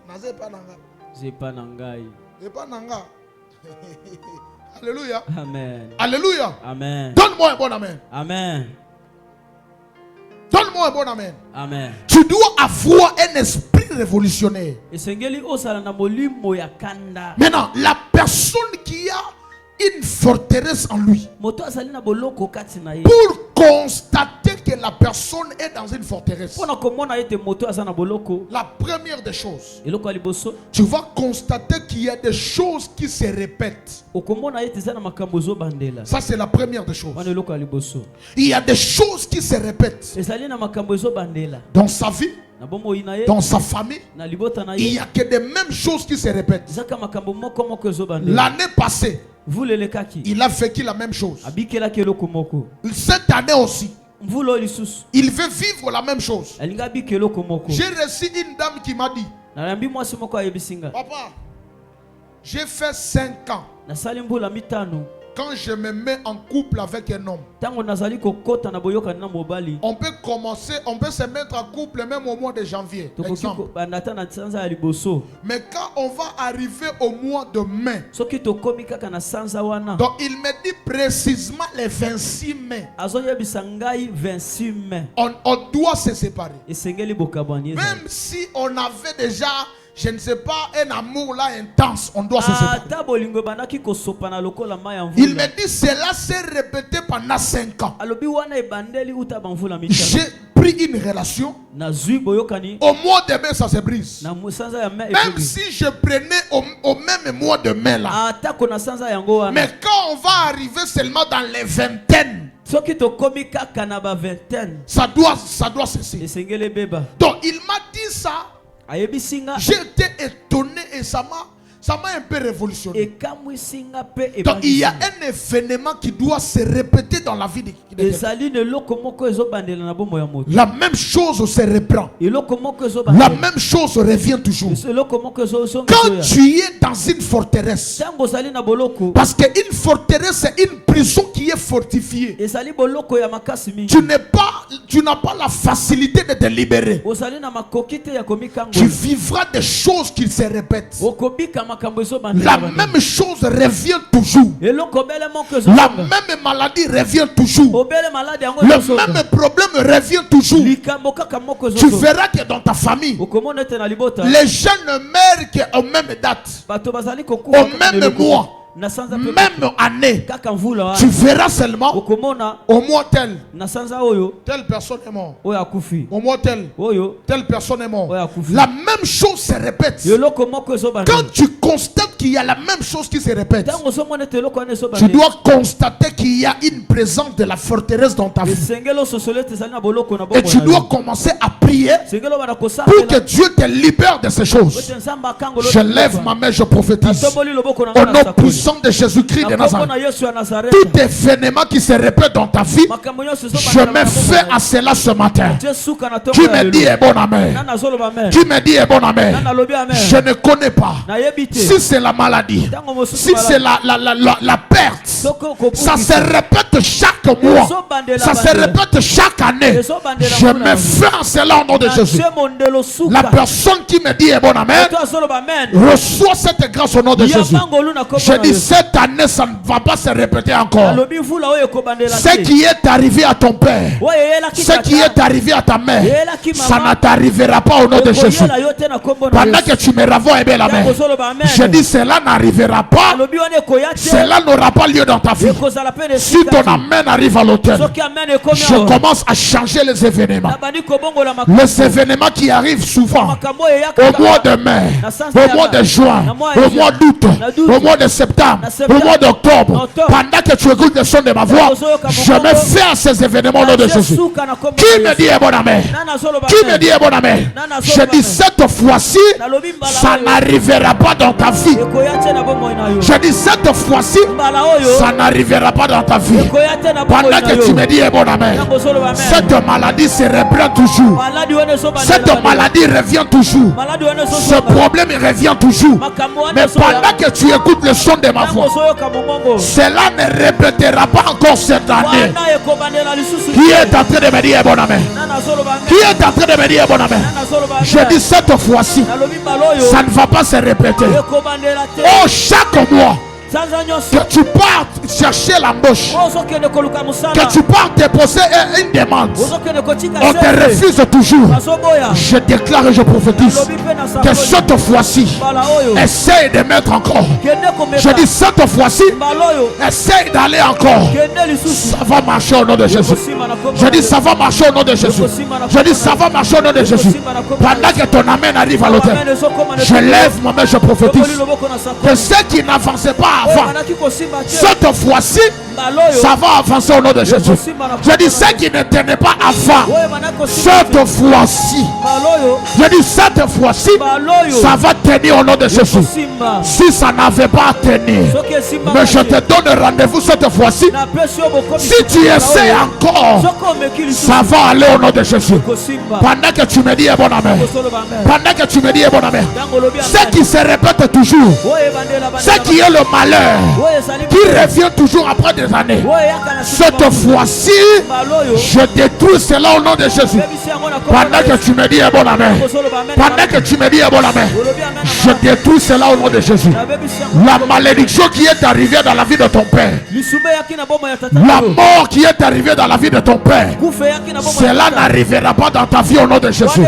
naza pa nanga zepa nangai. Et pas nanga. Alléluia. Amen. Alléluia. Amen. Donne-moi un bon amen. Amen. Donne-moi un bon amen. Amen. Tu dois avoir un esprit révolutionnaire. Maintenant, la personne qui a une forteresse en lui, pour constater que la personne est dans une forteresse, Pona komona ete moto aza na boloko. la première des choses, Eloko aliboso. tu vas constater qu'il y a des choses qui se répètent. Okomona ete za na makambo zo bandela. Ça, c'est la première des choses. Wana eloko aliboso. Il y a des choses qui se répètent Ezali na makambo zo bandela. dans sa vie, Na bomo inaye. dans sa famille. Na libota na Il ye. n'y a que des mêmes choses qui se répètent. Zaka makambo moko moko zo bandela. L'année passée, Mvule lekaki. il a vécu la même chose. Abikela ke eloko moko. Cette année aussi, Mvulo lisusu. il veut vivre la même chose. Alinga bike eloko moko. J'ai reçu une dame qui m'a dit, Na yambi mwasi moko ayebisinga. papa, j'ai fait 5 ans. Na sali mbula mitano. Quand je me mets en couple avec un homme, Tango nazali kokota na boyoka na mobali. on peut se mettre en couple même au mois de janvier. Tokoki Exemple. ko bandata na sanza ya liboso. Mais quand on va arriver au mois de mai, Soki tokomi kaka na sanza wana. donc il me dit précisément le 26 mai, Azoyebisa ngai 26 mai. on doit se séparer. Esengeli bokabwani ezali. Même si on avait déjà, je ne sais pas, un amour là intense, on doit se séparer. Ata bolingo bandaki kosopa na lokola mai ya Il mvula. me dit cela s'est répété pendant 5 ans. Alobi wana ebandeli uta bamvula mitano. J'ai pris une relation. Na zui boyokani. Au mois de mai, ça se brise. Na sanza ya mai Même ekobi. si je prenais au même mois de mai là. Ata kona sanza yango wana. Mais quand on va arriver seulement dans les vingtaines, Soki tokomi kaka na ba vingtaine. ça doit cesser. Esengeli beba. Donc il m'a dit ça. Ayebisinga. J'ai été étonné et ça m'a un peu révolutionné. Ekamwisinga pe Donc il y a ebandisi. un événement qui doit se répéter dans la vie de quelqu'un. Ezali ne loko moko ezobandela na bombo ya moto. La même chose se reprend. Eloko moko La ezobandela. même chose revient toujours. Eloko moko ezosonga. Quand tu es dans une forteresse, Tango zali na boloko. parce qu'une forteresse c'est une prison qui est fortifiée. Ezali boloko ya makasi mingi. Tu n'as pas la facilité de te libérer. Ozali na makoki te ya komikango. Tu vivras des choses qui se répètent. Okobika makambo La ezobandela. même chose revient toujours. Eloko bele moko La ezosonga. même maladie revient toujours. Obele malade yango Le ezosonga. même problème revient toujours. Likambo kaka moko Tu ezosonga. verras que dans ta famille, Okomona ete na libota. les gens ne meurent qu'aux mêmes dates, Bato bazali kokufa au kaka même eloko. mois, Na sanza pe. même année. Kaka mvula wana. Tu verras seulement Okomona au mois tel, na sanza oyo telle personne est morte. oyo akufi. Au mois tel, Oyo telle personne est morte. oyo akufi. La même chose se répète. Eloko moko ezobandela. Quand tu constates qu'il y a la même chose qui se répète, Tango somona ete eloko wana tu ezobandela. dois constater qu'il y a une présence de la forteresse dans ta vie. Esengelo sosolo ete ezali na boloko na Et bombo tu na dois yo. commencer à prier Sengelo bana pour que kosambela. Dieu te libère de ces choses. Ete nzamba akango lo. Je lève ma main, je prophétise. Atoboli loboko na Au ngana nom sakoli. puissant de Jésus-Christ de Na kombo Nazareth. na Yesu ya Nazareth. Tout événement qui se répète dans ta vie, Makambo nyonso je ezobandela na mets bombo fin na à cela ce matin. yo. Jesuka na tongo Qui ya me lelo. dit est bon amen? Nana azoloba amen. Qui me dit est bon amen? Nana lobi amen. Je ne connais pas. Nayebi te. Si c'est la maladie, Tango mosusu si c'est la perte, Soko okobukisa. ça se répète chaque mois, Ezobandela ça se bandela. répète chaque année. Ezobandela Je bandela. mets fin à cela au nom de Na Jésus. tie mondelo suka. La personne qui me dit est bon amen, Oto azoloba amen. reçoit cette grâce au nom de Jésus. Yambangolu na kombo Je na dis Yesu. cette année, ça ne va pas se répéter encore. Alobi mvula oyo ekobandela Ce te. qui est arrivé à ton père, Oyo eyelaki ce qui tata. est arrivé à ta mère, Eyelaki ça mama. ne t'arrivera pas au nom de Jésus. Ekoyela yo te na kombo na Pendant Yesu. que tu me ravois, la main, Tango ozoloba amen. je dis cela n'arrivera pas. Alobi wana ekoya te. Cela n'aura pas lieu dans ta vie. Ekozala pe na Si esika ton te. amen arrive à l'autel, Soki amen ekomi je awa. commence à changer les événements. Nabandi kobongola makambo. Les événements qui arrivent souvent Makambo oyo eyaka au kaka. mois de mai, au mois de juin, au mois d'août, au mois de septembre, au mois d'octobre, pendant que tu écoutes le son de ma voix, je me fais à ces événements au nom de Jésus. Jesuka na kombo Qui na me Yesu. dit est bon amen? Nana azoloba Qui amen. me dit est bon amen? Je dis cette fois-ci, Nalobi mbala ça oyo. n'arrivera pas dans ta vie. Ekoya te na bomoi na yo. Je dis cette fois-ci, Mbala oyo. ça n'arrivera pas dans ta vie. Ekoya te na bomoi Pendant na que yo. tu me dis est bon amen, Tango ozoloba amen. cette maladie se reprend toujours. Maladi wana ezobandela Cette bandela. maladie revient toujours. Maladi wana Ce ezobandela. problème il revient toujours. Makambo wana Mais ezobandela. pendant que tu écoutes le son de ma Tango voix, ozoyoka momongo. cela ne répétera pas encore cette année. Wana ekobandela lisusu. Qui est en train de me dire bon amen? Nana azoloba amen. Qui est en train de me dire bon amen? Nana azoloba amen. Je dis cette fois-ci, Nalobi mbala oyo. ça ne va pas se répéter. Ekobandela te. Oh, chaque mois Sanza nyonso. que tu pars chercher l'embauche, Ozokende koluka musala. que tu pars déposer une demande, Ozokende kotika on te sese. refuse toujours. Bazoboya. Je déclare et je prophétise. Nalobi pe na que cette fois-ci, essaye de mettre encore. Je dis cette fois-ci, essaye d'aller encore. Ça va marcher au nom de Jésus. Je dis ça va marcher au nom de Jésus. Je dis ça va marcher au nom de Jésus. Pendant que ton amen arrive à l'autel, je lève ma main, je prophétise que ceux qui n'avançaient pas avant, cette fois-ci, ça va avancer au nom de Jésus. Je dis ceux qui ne tenaient pas avant, cette fois-ci, je dis cette fois-ci, ça va tenir au nom de Jésus. Si ça n'avait pas tenu, mais je te donne rendez-vous cette fois-ci. Si tu essaies encore, ça va aller au nom de Jésus. Pendant que tu me dis bon amen, pendant que tu me dis bon amen, ce qui se répète toujours, ce qui est le malheur, qui revient toujours après des années, cette fois-ci, je détruis cela au nom de Jésus. Pendant que tu me dis bon amen, pendant que tu me dis bon amen, je détruis cela au nom de Jésus. La malédiction qui est arrivée dans la vie de ton père, la mort qui est arrivée dans la vie de ton père, cela n'arrivera pas dans ta vie au nom de Jésus.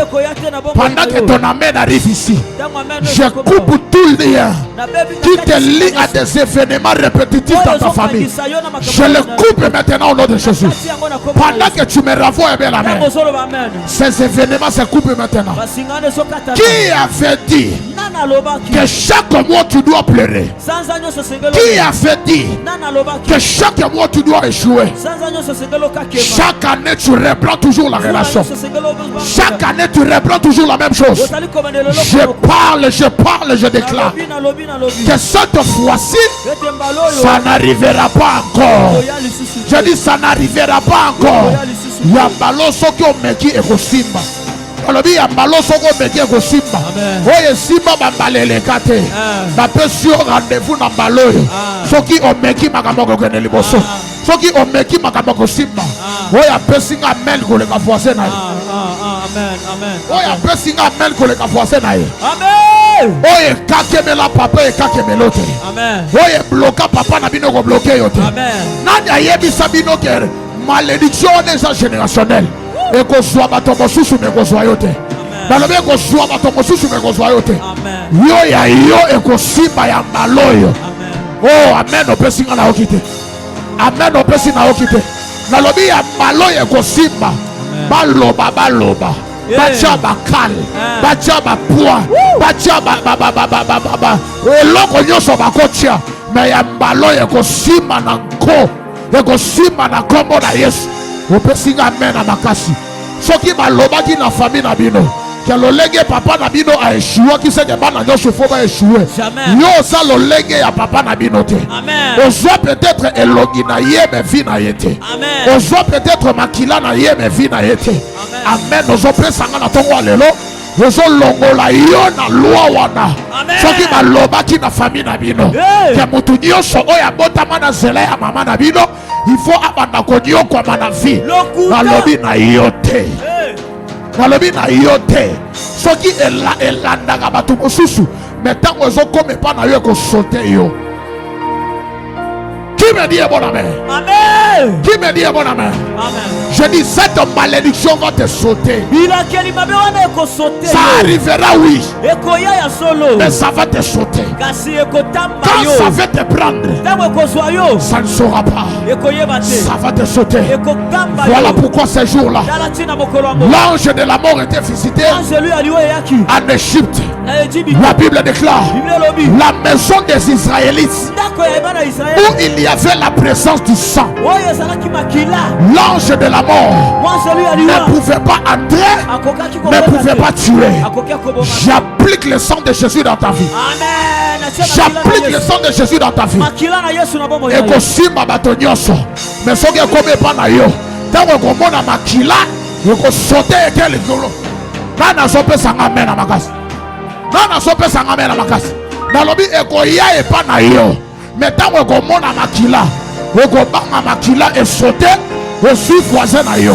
Pendant que ton amen arrive ici, je coupe tout lien qui te lie à des événements répétitifs dans ta famille. Je le coupe maintenant au nom de Jésus. Pendant que tu me renvoies bien la main, ces événements se coupent maintenant. Qui avait dit que chaque mois tu dois pleurer? Qui avait dit que chaque mois tu dois échouer? Chaque année tu reprends toujours la relation. Chaque année tu reprends toujours la même chose. Je déclare que cette fois-ci, ça n'arrivera pas encore. Je dis ça n'arrivera pas encore. Yambalo soko meki ekosimba. Olobi yambalo soko meki ekosimba. Oye simba bambalele kate. Na pesio rendez-vous na mbalo. Soki omeki makamoko kene liboso. Soki omeki makamoko simba. Oye pesinga amen koleka voisin na. Amen, amen. Oye pesinga amen koleka voisin na. Amen. Oye kakemela papa e kakemelote. Amen. Oye bloka papa na bino ko bloquer yote. Amen. Nani ayebisa bino ke malédiction déjà générationnelle. Et qu'on soit bateau mosusu me kozwa yote. Balobe ko soit bateau mosusu me kozwa yote. Amen. Yo ya yo e ko simba ya maloyo. Amen. Oh amen opesinga na okite. Amen opesi na okite. Nalobi ya maloyo e ko simba. Baloba baloba. Bacha bakal. Bacha ba poa. Bacha ba. Eloko nyoso bakotia. Mais ya maloyo e ko simba na nko. E ko simba na kombo na Yesu. Opesinga amen na makasi. Soki maloba ki na famille na bino. Que le légué papa na bino a échoué. Qui sait que bana nyoso faut pas échouer. Yo ça le légué ya papa na bino te. Amen. On soit peut-être elongi na ye mais vie na yete. Amen. On soit peut-être makila na ye mais vie na yete. Amen. Nous on peut sanga na tongo alelo. Nous on longola yo na loi wana. Soki maloba ki na famille na bino. Que mutu nyoso oya botama na zela ya mama na bino. Il faut abanda konyo kwa manafi. Nalobi na yote. Nalobi na yote. Soki elanda ga batu mosusu. Metango ezo kome pa na yo ko sote yo. Qui me dit bon amen? Amen. Qui me dit bon amen? Amen. Je dis cette malédiction va te sauter. Ça arrivera oui. Mais ça va te sauter. Quand ça va te prendre, ça ne saura pas. Ça va te sauter. Voilà pourquoi ces jours-là, l'ange de la mort était visité en Égypte. La Bible déclare la maison des Israélites où il y avait la présence du sang. L'ange de la mort ne pouvait pas entrer, ne pouvait pas tuer. J'applique le sang de Jésus dans ta vie. J'applique le sang de Jésus dans ta vie. Et que si ma batonyoso, mais ce qui est comme pas na yo, tant que mon a makila, et que sauter et quel golo. Nana sope sangamen na makas. Nana sope sangamen na makas. Nalobi et que ya et pas na yo, mais tant que mon a makila, et que banga makila et sauter. Je suis voisin na yo.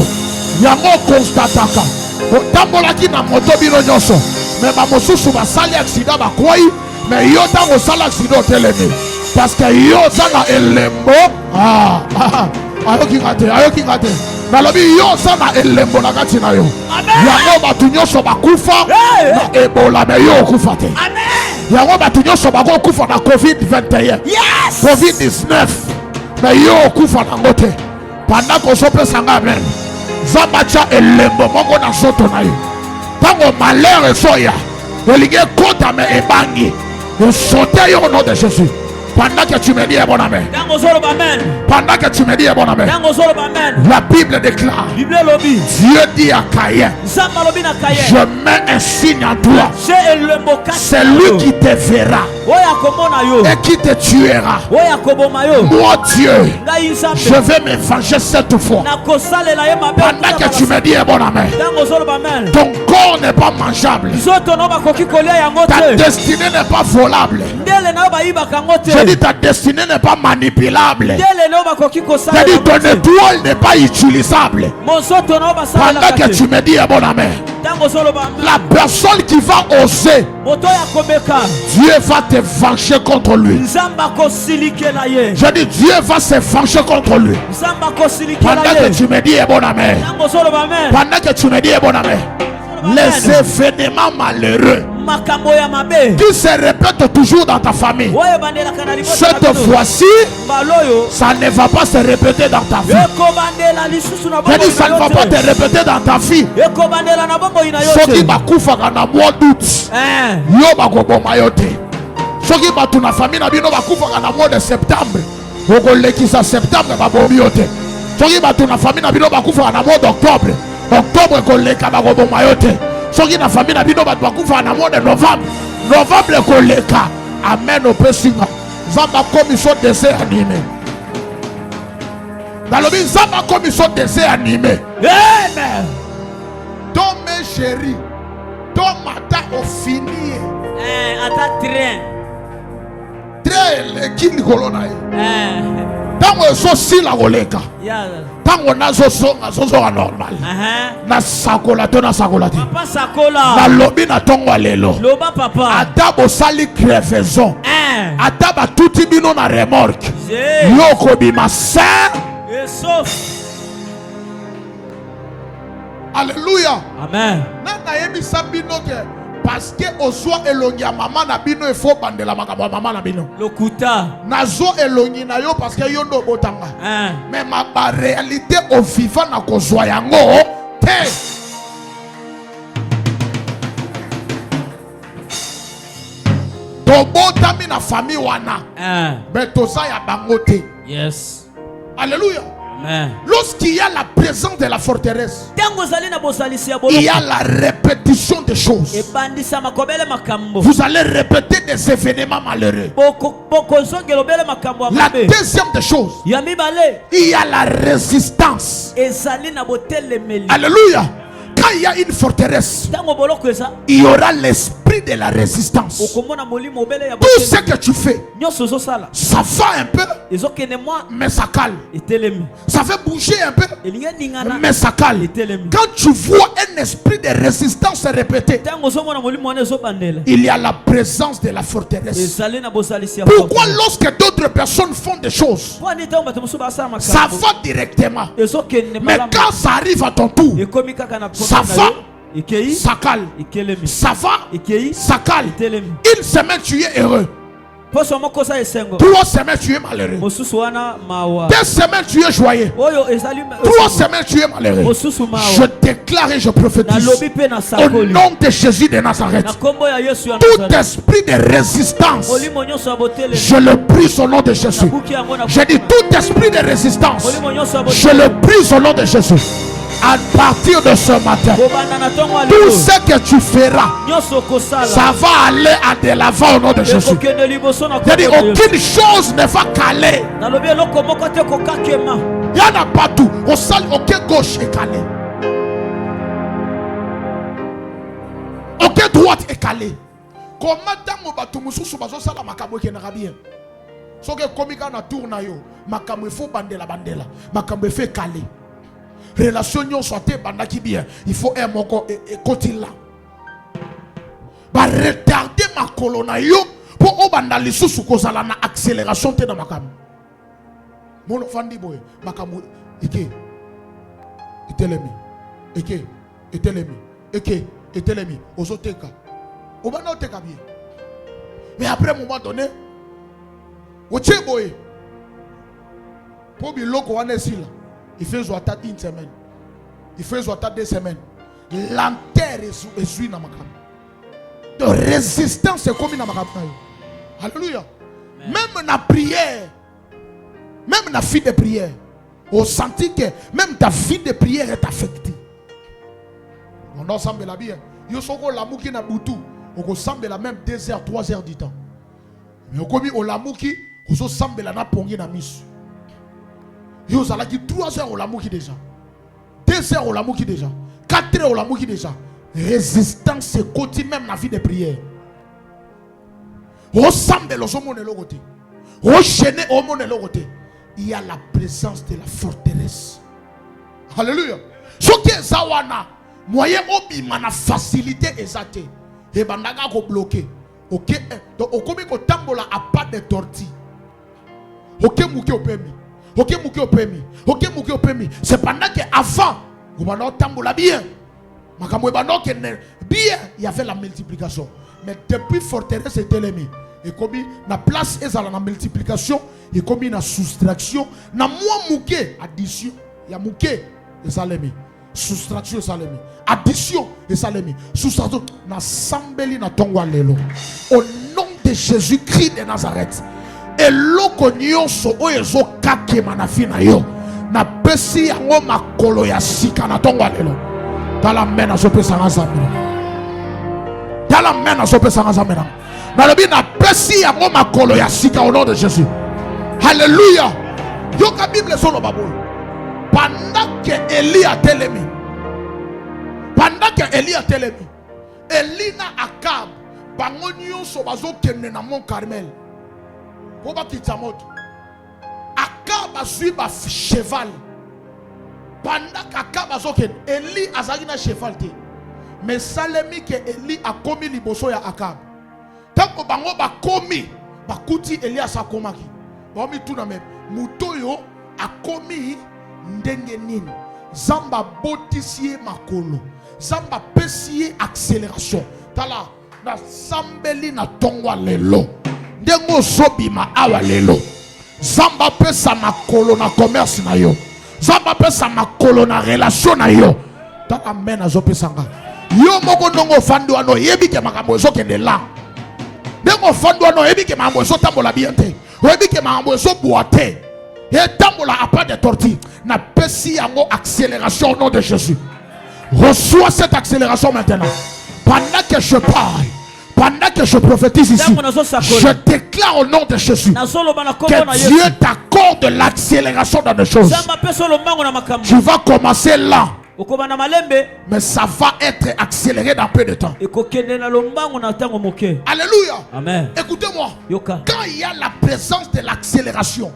Yango constataka. Otambola ki na moto bino nyoso. Mais ma mosusu ba sali accident ba kwai. Mais yo tango sala accident telemi. Parce que yo zana elembo. Ayo ki ngate. Nalobi yo sana elembo na kati na yo. Yango batu nyonso bakufa na Ebola me yo okufa te. Yango batu nyonso bakufa na COVID-21. Yes. COVID-19 me yo okufa na ngote. Pendant qu'on s'opère amen. Zambacha elembo moko na soto na yo. Tango malheur soya. Olige kota me ebangi. Yo sauter yo au nom de Jésus. Pendant que tu me dis bon amen. Pendant que tu me dis bon amen. La Bible déclare. Dieu dit à Caïn. Je mets un signe en toi. C'est lui qui te verra et qui te tuera. Moi Dieu, je vais me venger cette fois. Pendant que tu me dis bon amen. Ton corps n'est pas mangeable. Ta destinée n'est pas volable. Je dis ta destinée n'est pas manipulable. Je dis ton étoile n'est pas utilisable. Pendant que tu me dis bon amen. La personne qui va oser, Dieu va te venger contre lui. Je dis Dieu va se venger contre lui. Pendant que tu me dis bon amen. Pendant que tu me dis bon amen. Les événements malheureux qui se répètent toujours dans ta famille, cette fois-ci, ça ne va pas se répéter dans ta vie. Je dis ça ne va pas te répéter dans ta vie. Ceux qui bakoufa na mois d'août, yo bakoboma yote. Ceux qui batu na famille na bino bakoufa na mois de septembre, okolekisa septembre babomi yote. Ceux qui batu na famille na bino bakoufa na mois d'octobre. Octobre koleka bakoboma yote. Soki na famille na bino bakufa na mois de novembre. Novembre koleka. Amen au pesinga. Zamba commission dessin animé. Dans le but zamba commission dessin animé. Amen. Ton mes chéris. Ton matin au fini. Ata train. Train le kini kolona. Tango so la koleka. Tango nazo songa zozo normal. Na sakola to na sakola te. Papa sakola. Na lobi na tongo alelo. Loba papa. Adabo sali crevaison. Adaba tuti bino na remorque. Yoko bima saint. Et sauf. Alléluia. Amen. Na yemi sabino ke parce que ozo elongi ya mama na bino il faut bandela makabo mama na bino. Lokuta. Nazo elongi na yo parce que yo ndo botanga. Mais ma réalité au vivant na kozwa yango te. To botami na famille wana. Mais toza ya bango te. Yes. Alléluia. Amen. Lorsqu'il y a la présence de la forteresse, il y a la répétition des choses. Vous allez répéter des événements malheureux. La deuxième des choses, il y a la résistance. Alléluia. Quand il y a une forteresse, il y aura l'esprit de la résistance. Tout ce que tu fais, ça va un peu, mais ça calme. Ça fait bouger un peu, mais ça calme. Quand tu vois un esprit de résistance se répéter, il y a la présence de la forteresse. Pourquoi lorsque d'autres personnes font des choses, ça va directement, mais quand ça arrive à ton tour, ça va, ça calme. Ça va, ça calme. Une semaine tu es heureux. 3 semaines tu es malheureux. 2 semaines tu es joyeux. 3 semaines tu es malheureux. Je déclare et je prophétise au nom de Jésus de Nazareth, tout esprit de résistance, je le brise au nom de Jésus. Je dis tout esprit de résistance, je le brise au nom de Jésus. À partir de ce matin, tout ce que tu feras, ça va aller à de l'avant au nom de Jésus. Je dis aucune chose ne va caler. Il n'y en a pas tout. Au sol, aucun gauche est calé. Aucun droite est calé. Comment tant que tu mususu bazo sala makabo ke na bien. So que komika na tourna yo, makabo faut bandela makabo fait calé. Relation soit bandaki bien, il faut un moko et kotila. Ba retarder ma colonna yo pour obanda lisusu kozala na accélération te na makam. Mon fandi boy, makam ike. etelemi. Eke, etelemi. Eke, etelemi. Ozoteka. Obana oteka bien. Mais après un moment donné, Ocheboye. Pour biloko wana sila. Il fait zoata une semaine. Il fait zoata 2 semaines. L'enterre est suivi dans ma cam. De résistance est commis dans ma cam. Alléluia. Même la prière, même la vie de prière, on sentit que même ta vie de prière est affectée. On ensemble la bien. Yo soko lamuki na butu, on ensemble la même 2 heures, 3 heures du temps. Mais on commis au lamuki, on ensemble la na pongi na misu. Yo zalaki 3 heures au lamuki déjà. 2 heures au lamuki déjà. 4 heures au lamuki déjà. Résistance c'est côté même la vie de prière. Ressemble au monde de l'autre. Rechaîner au monde de l'autre. Il y a la présence de la forteresse. Alléluia. Ce qui est zawana, moyen obi mana facilité ezate. Et bandaga ko bloqué. OK, donc au comme ko tambola a pas de torti. OK mouké au permis. OK mouké au permis. OK mouké au permis. C'est pendant que avant, vous bana tambola bien. Makamwe bana que bien, il y avait la multiplication. Mais depuis forteresse était l'ennemi. Et comme la place est à la multiplication, et comme la soustraction, na moi mouké addition, il y a mouké et ça l'ennemi. Soustraction et ça l'ennemi. Addition et ça l'ennemi. Soustraction na sambeli na tongwa lelo. Au nom de Jésus-Christ de Nazareth. Et loko nyonso oyezo kake manafi na yo. Na pesi yango makolo ya sika na tongwa lelo. Tala mena so pesa ngazamira. Tala mena so pesa ngazamira. Nalobi na pesi yango makolo ya sika au nom de Jésus. Alléluia. Yoka Bible solo babou. Pendant que Élie a télémi. Pendant que Élie a télémi. Élie na Akab. Bango nyonso bazo kende na Mont Carmel. Koba kitamot. Akab a suivi ba cheval. Pendant qu'Akab bazo kende, Élie azali na cheval te. Mais salemi que Élie a commis liboso ya Akab. Tant que bango ba komi ba kuti Elias a komaki ba mi tout na même mutoyo a komi ndenge nini zamba botisie makolo zamba pesie accélération tala na sambeli na tongwa lelo ndengo sobima awa lelo zamba pesa makolo na commerce na yo zamba pesa makolo na relation na yo tala mena zo pesanga yo moko ndongo fando ano yebi ke makambo zo kende la Demo fando no ebi ke mambo so tambola biente. Ebi ke mambo so boite. Et tambola a pas de torti. Na pesi yango accélération au nom de Jésus. Reçois cette accélération maintenant. Pendant que je parle, pendant que je prophétise ici, je déclare au nom de Jésus que Dieu t'accorde l'accélération dans les choses. Tu vas commencer là. Mais ça va être accéléré dans peu de temps. Alléluia. Amen. Écoutez-moi. Quand il y a la présence de l'accélération,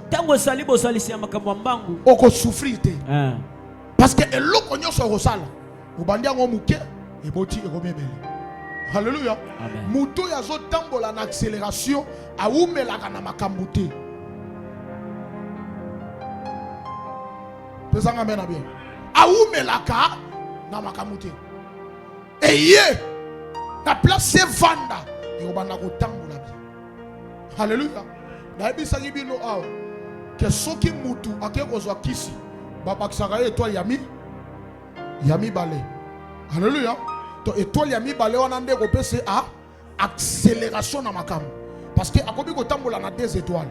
on peut souffrir. Parce que l'okonyo se resale. Alléluia. Mouto yazo tambola na accélération a oumelaka na makambute. Pesanga mena bien. Aoumelaka na makamute. Et yé na place vanda et obanda ko tambola bien. Alléluia. Na ebisa ngibino aw que soki mutu akeko zo kisi baba kisaka étoile yami balé. Alléluia. To étoile yami balé wana ndeko pese a accélération na makam parce que akobi ko tambola na 2 étoiles.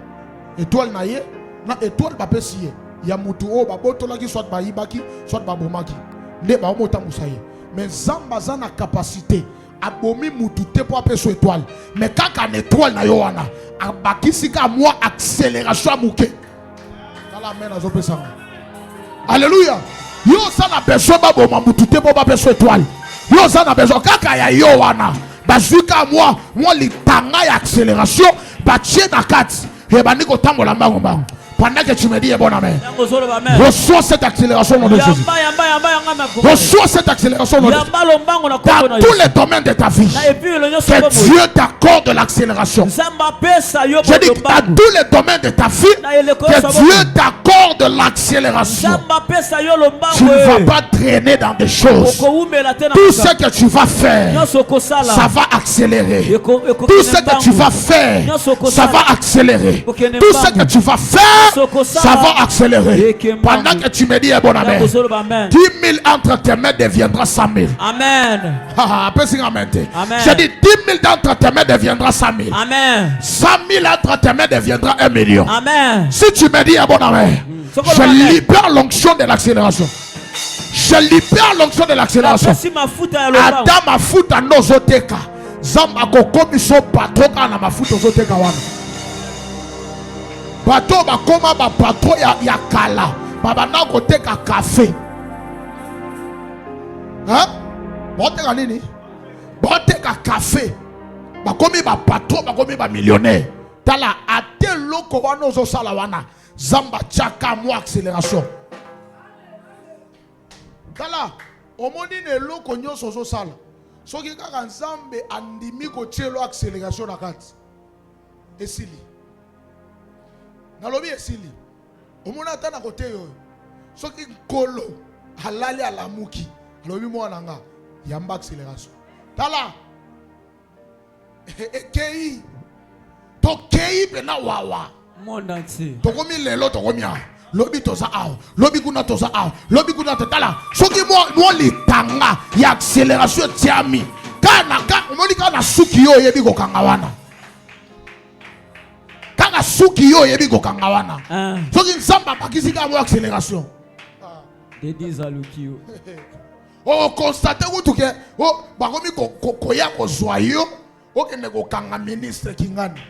Étoile na ye na étoile ba pese ye. Ya mutu o babotolaki soit bayibaki soit babomaki nde baomota musaye mais zamba za na capacité abomi mutu te po apeso étoile mais kaka na étoile na yo wana abakisika moi accélération amuke kala mena azopesa. Alléluia. Yo za na besoin baboma mutu te po apeso étoile yo za na besoin kaka ya yo wana bazuka moi litanga ya accélération batie na kati e bandiko tambola mbango mbango Pendant que tu me dis bon amen. Yango zolo ba amen. Reçois cette accélération au nom de Jésus. Reçois cette accélération au nom de Jésus. Dans tous les domaines de ta vie, que Dieu t'accorde l'accélération. Je dis dans tous les domaines de ta vie, que Dieu t'accorde l'accélération. Tu ne vas pas traîner dans des choses. Tout ce que tu vas faire, ça va accélérer. Tout ce que tu vas faire, ça va accélérer. Tout ce que tu vas faire, ça va accélérer. Pendant que tu me dis bon amen, 10 000 entre tes mains deviendra 100 000. Amen. Je dis 10 000 entre tes mains deviendra 100 000. Amen. 100 000 entre tes mains deviendra 1 million. Amen. Si tu me dis bon amen, je libère l'onction de l'accélération. Je libère l'onction de l'accélération. Adam mafuta nozoteka. Zamba kokomi so patroka na mafuta ozoteka wana. Bato bakoma ba patro ya kala. Baba na koteka café. Hein? Boteka nini? Boteka café. Bakomi ba patro, bakomi ba millionnaire. Tala ate loko wana ozosala wana. Zamba chaka mo accélération. Tala omoni ne loko nyonso ozosala. Soki kaka nzambe andimi ko tielo accélération na kati. Esili. Nalobi esili. Omona ata na kote yo. Soki nkolo halali alamuki. Alobi mwana nga yamba accélération. Tala ekei tokei pena wawa. Monde entier. Tokomi lelo tokomi a. Lobi toza ao. Lobi kuna toza ao. Lobi kuna tala. Soki mo litanga ya accélération tiami. Kana omoni kana suki yo yebi ko kangawana. Kana suki yo yebi ko kangawana. Soki nzamba bakisi ka mo accélération. De 10 alukio. Oh constate wutu ke oh bakomi koya ko zoyo. Okende ko kanga ministre kingani.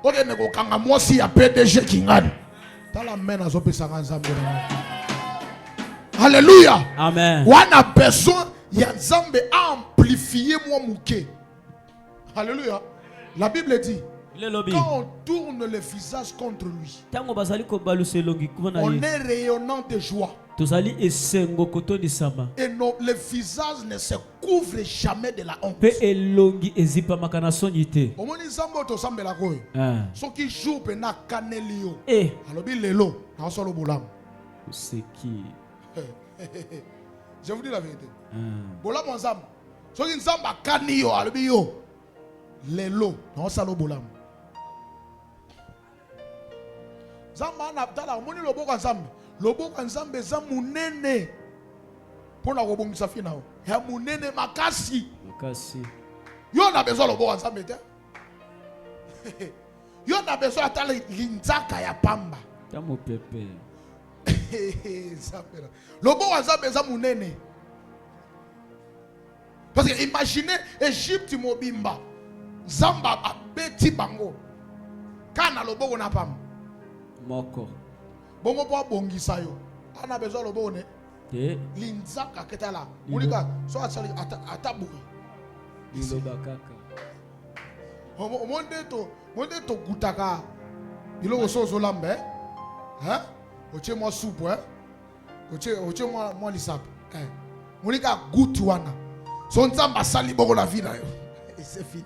Okende ko kanga mosi ya PDG kingani. Tala mena zo pesa nzambe. Alléluia. Amen. On a besoin ya nzambe amplifier moi mouké. Alléluia. La Bible dit quand on tourne le visage contre lui, on est rayonnant de joie. Et le visage ne se couvre jamais de la honte. Ce qui joue pena canelio. Alobi lelo na solo bolam. C'est qui? Je vous dis la vérité. Bolam ensemble. Ce qui nzamba kanio alobi yo. Lelo na solo bolam. Zamba na tala moni loboko ensemble. Loboko ensemble za munene. Pona kobongisa fina o. Ya munene makasi. Makasi. Yo na besoin loboko ensemble te. Yo na besoin atala linzaka ya pamba. Tamo pepe. Loboko ensemble za munene. Parce que imaginez Égypte mobimba. Zamba abeti bango. Kana loboko na pamba. Moko. Bongo po bongisa yo. Ana besoin loboko ne. Linzaka ketala. Mulika so atali ataburi. Ilobakaka. Monde to gutaka. Biloko sozo lambe. Hein? Oche moi soupe hein? Oche moi lisap. Mulika gutu wana. So nzamba sali boko la vie na yo. Et c'est fini.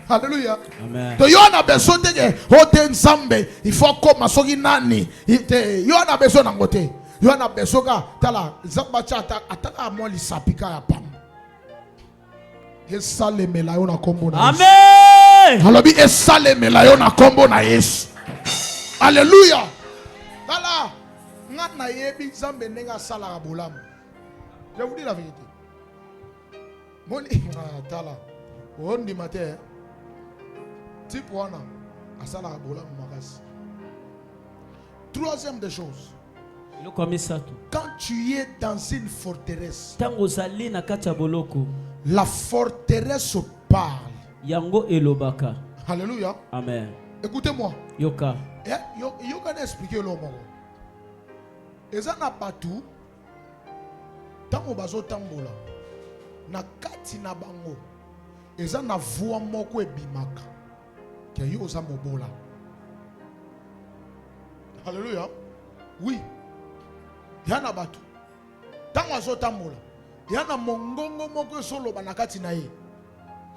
Alléluia. Amen. To yo na besoin de hote nzambe, il faut comme soki nani. Yo na besoin na ngote. Yo na besoin ka tala nzamba cha ataka mo lisapika ya pam. Esale melayo na kombo na. Amen. Alobi esale melayo na kombo na Yesu. Alléluia. Tala ngana yebi nzambe nenga sala bolam. Je vous dis la vérité. Moni tala on dit matin type wana asala bolam makas. Troisième des choses. Quand tu es dans une forteresse, la forteresse parle. Yango elobaka. Alléluia. Amen. Écoutez-moi. Yoka. Yoka n'explique l'homme. Et ça n'a pas tout. Tango bazo tambola. Na kati na bango. Et ça n'a voix moko ebimaka. Que yo za mobola. Alléluia. Oui. Il y en a battu. Tant que je t'amour, il y en a mongongo moko solo banakati na ye.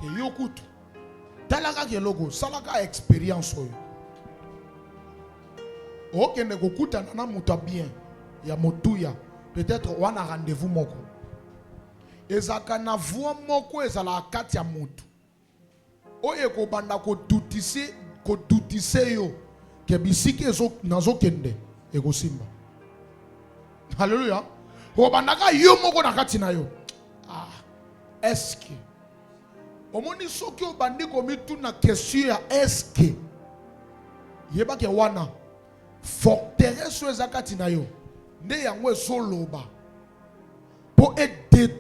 Et yokutu. Talaka ke logo, salaka expérience oyo. Ok, ne gokuta na muta bien. Ya motuya. Peut-être on a rendez-vous moko. Ezaka na voix moko ezala kati ya mutu. Oye ko banda ko dutise yo. Ke bisiki ezo nazo kende ego simba. Alléluia. Ko banda ka yo moko na kati na yo. Ah. Est-ce que omoni soki obandi komitu na question ya est-ce que yeba ke wana forteresse eza kati na yo nde yango ezoloba pour aider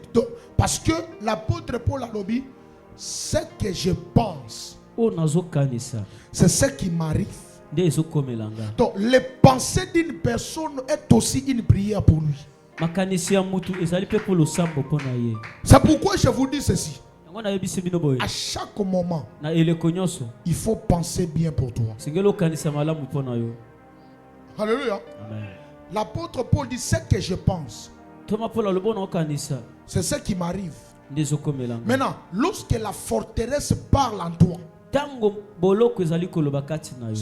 parce que l'apôtre Paul a dit ce que je pense c'est ce qui m'arrive. Donc les pensées d'une personne est aussi une prière pour lui. C'est pourquoi je vous dis ceci. À chaque moment, il faut penser bien pour toi. Alléluia. L'apôtre Paul dit ce que je pense, c'est ce qui m'arrive. Maintenant, lorsque la forteresse parle en toi, ça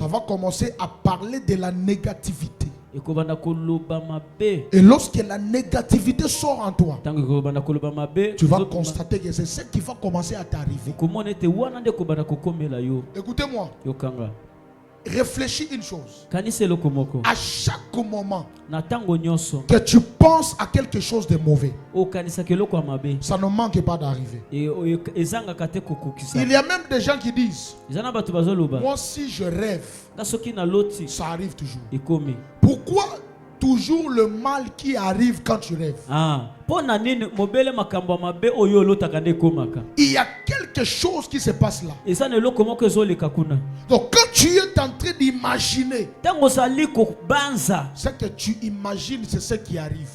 va commencer à parler de la négativité. Et lorsque la négativité sort en toi, tu vas constater que c'est ce qui va commencer à t'arriver. Écoutez-moi. Réfléchis une chose. À chaque moment que tu penses à quelque chose de mauvais, ça ne manque pas d'arriver. Il y a même des gens qui disent, moi si je rêve, ça arrive toujours. Pourquoi toujours le mal qui arrive quand tu rêves? Il y a quelque chose qui se passe là. Donc quand tu es en train d'imaginer, ce que tu imagines, c'est ce qui arrive.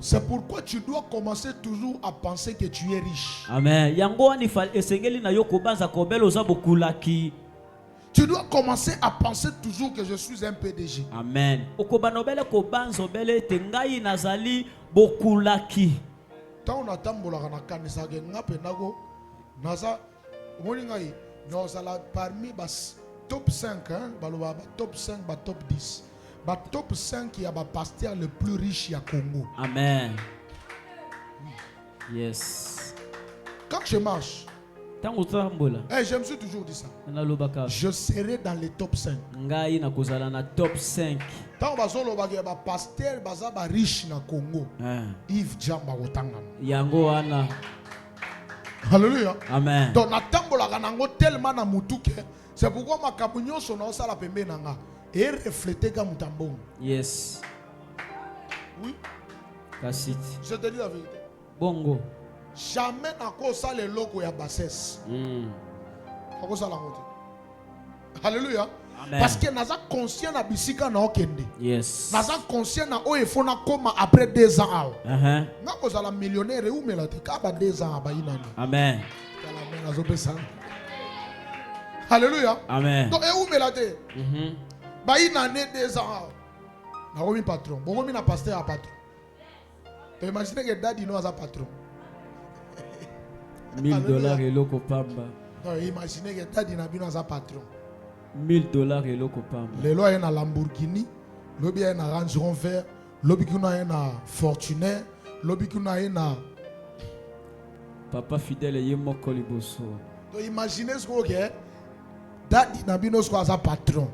C'est pourquoi tu dois commencer toujours à penser que tu es riche. Amen. Tu dois commencer à penser toujours que je suis un PDG. Amen. Tant on attend parmi les top 5, top 5, top 10. Top 5 qui est le pasteur le plus riche au Congo. Amen. Yes. Quand je marche, je me suis toujours dit ça. Je serai dans les top 5. Top 5. Tant que le pasteur riche au Congo, Yves Djamba Otangam. Alléluia. Amen. Donc tellement na mutuke, c'est pourquoi ma kabunyo sono sala pembe nanga et refléter comme tambon. Yes. Oui. Kassit. Je te dis la vérité. Bongo. Jamais n'a ça les locaux ya bassesse. Alléluia. Amen. Parce que naza conscient na bisika na okende. Yes. Naza conscient na oyefona koma après 2 ans. Na kozala millionnaire ou melate ka ba 2 ans ba inani. Amen. Alléluia. Amen. Donc où melate? Ba inani 2 ans. Na komi patron. Bon komi na pasteur à patron. Tu imagines que daddy no as patron. $1000 et loko pamba. Non, imaginez que daddy na bino as patron. $1000 et loko pamba. Les lois en Lamborghini, lobby en Range Rover, lobby kuna en Fortuner, lobby kuna en Papa fidèle et moko liboso. Donc imaginez ce que daddy na bino as patron.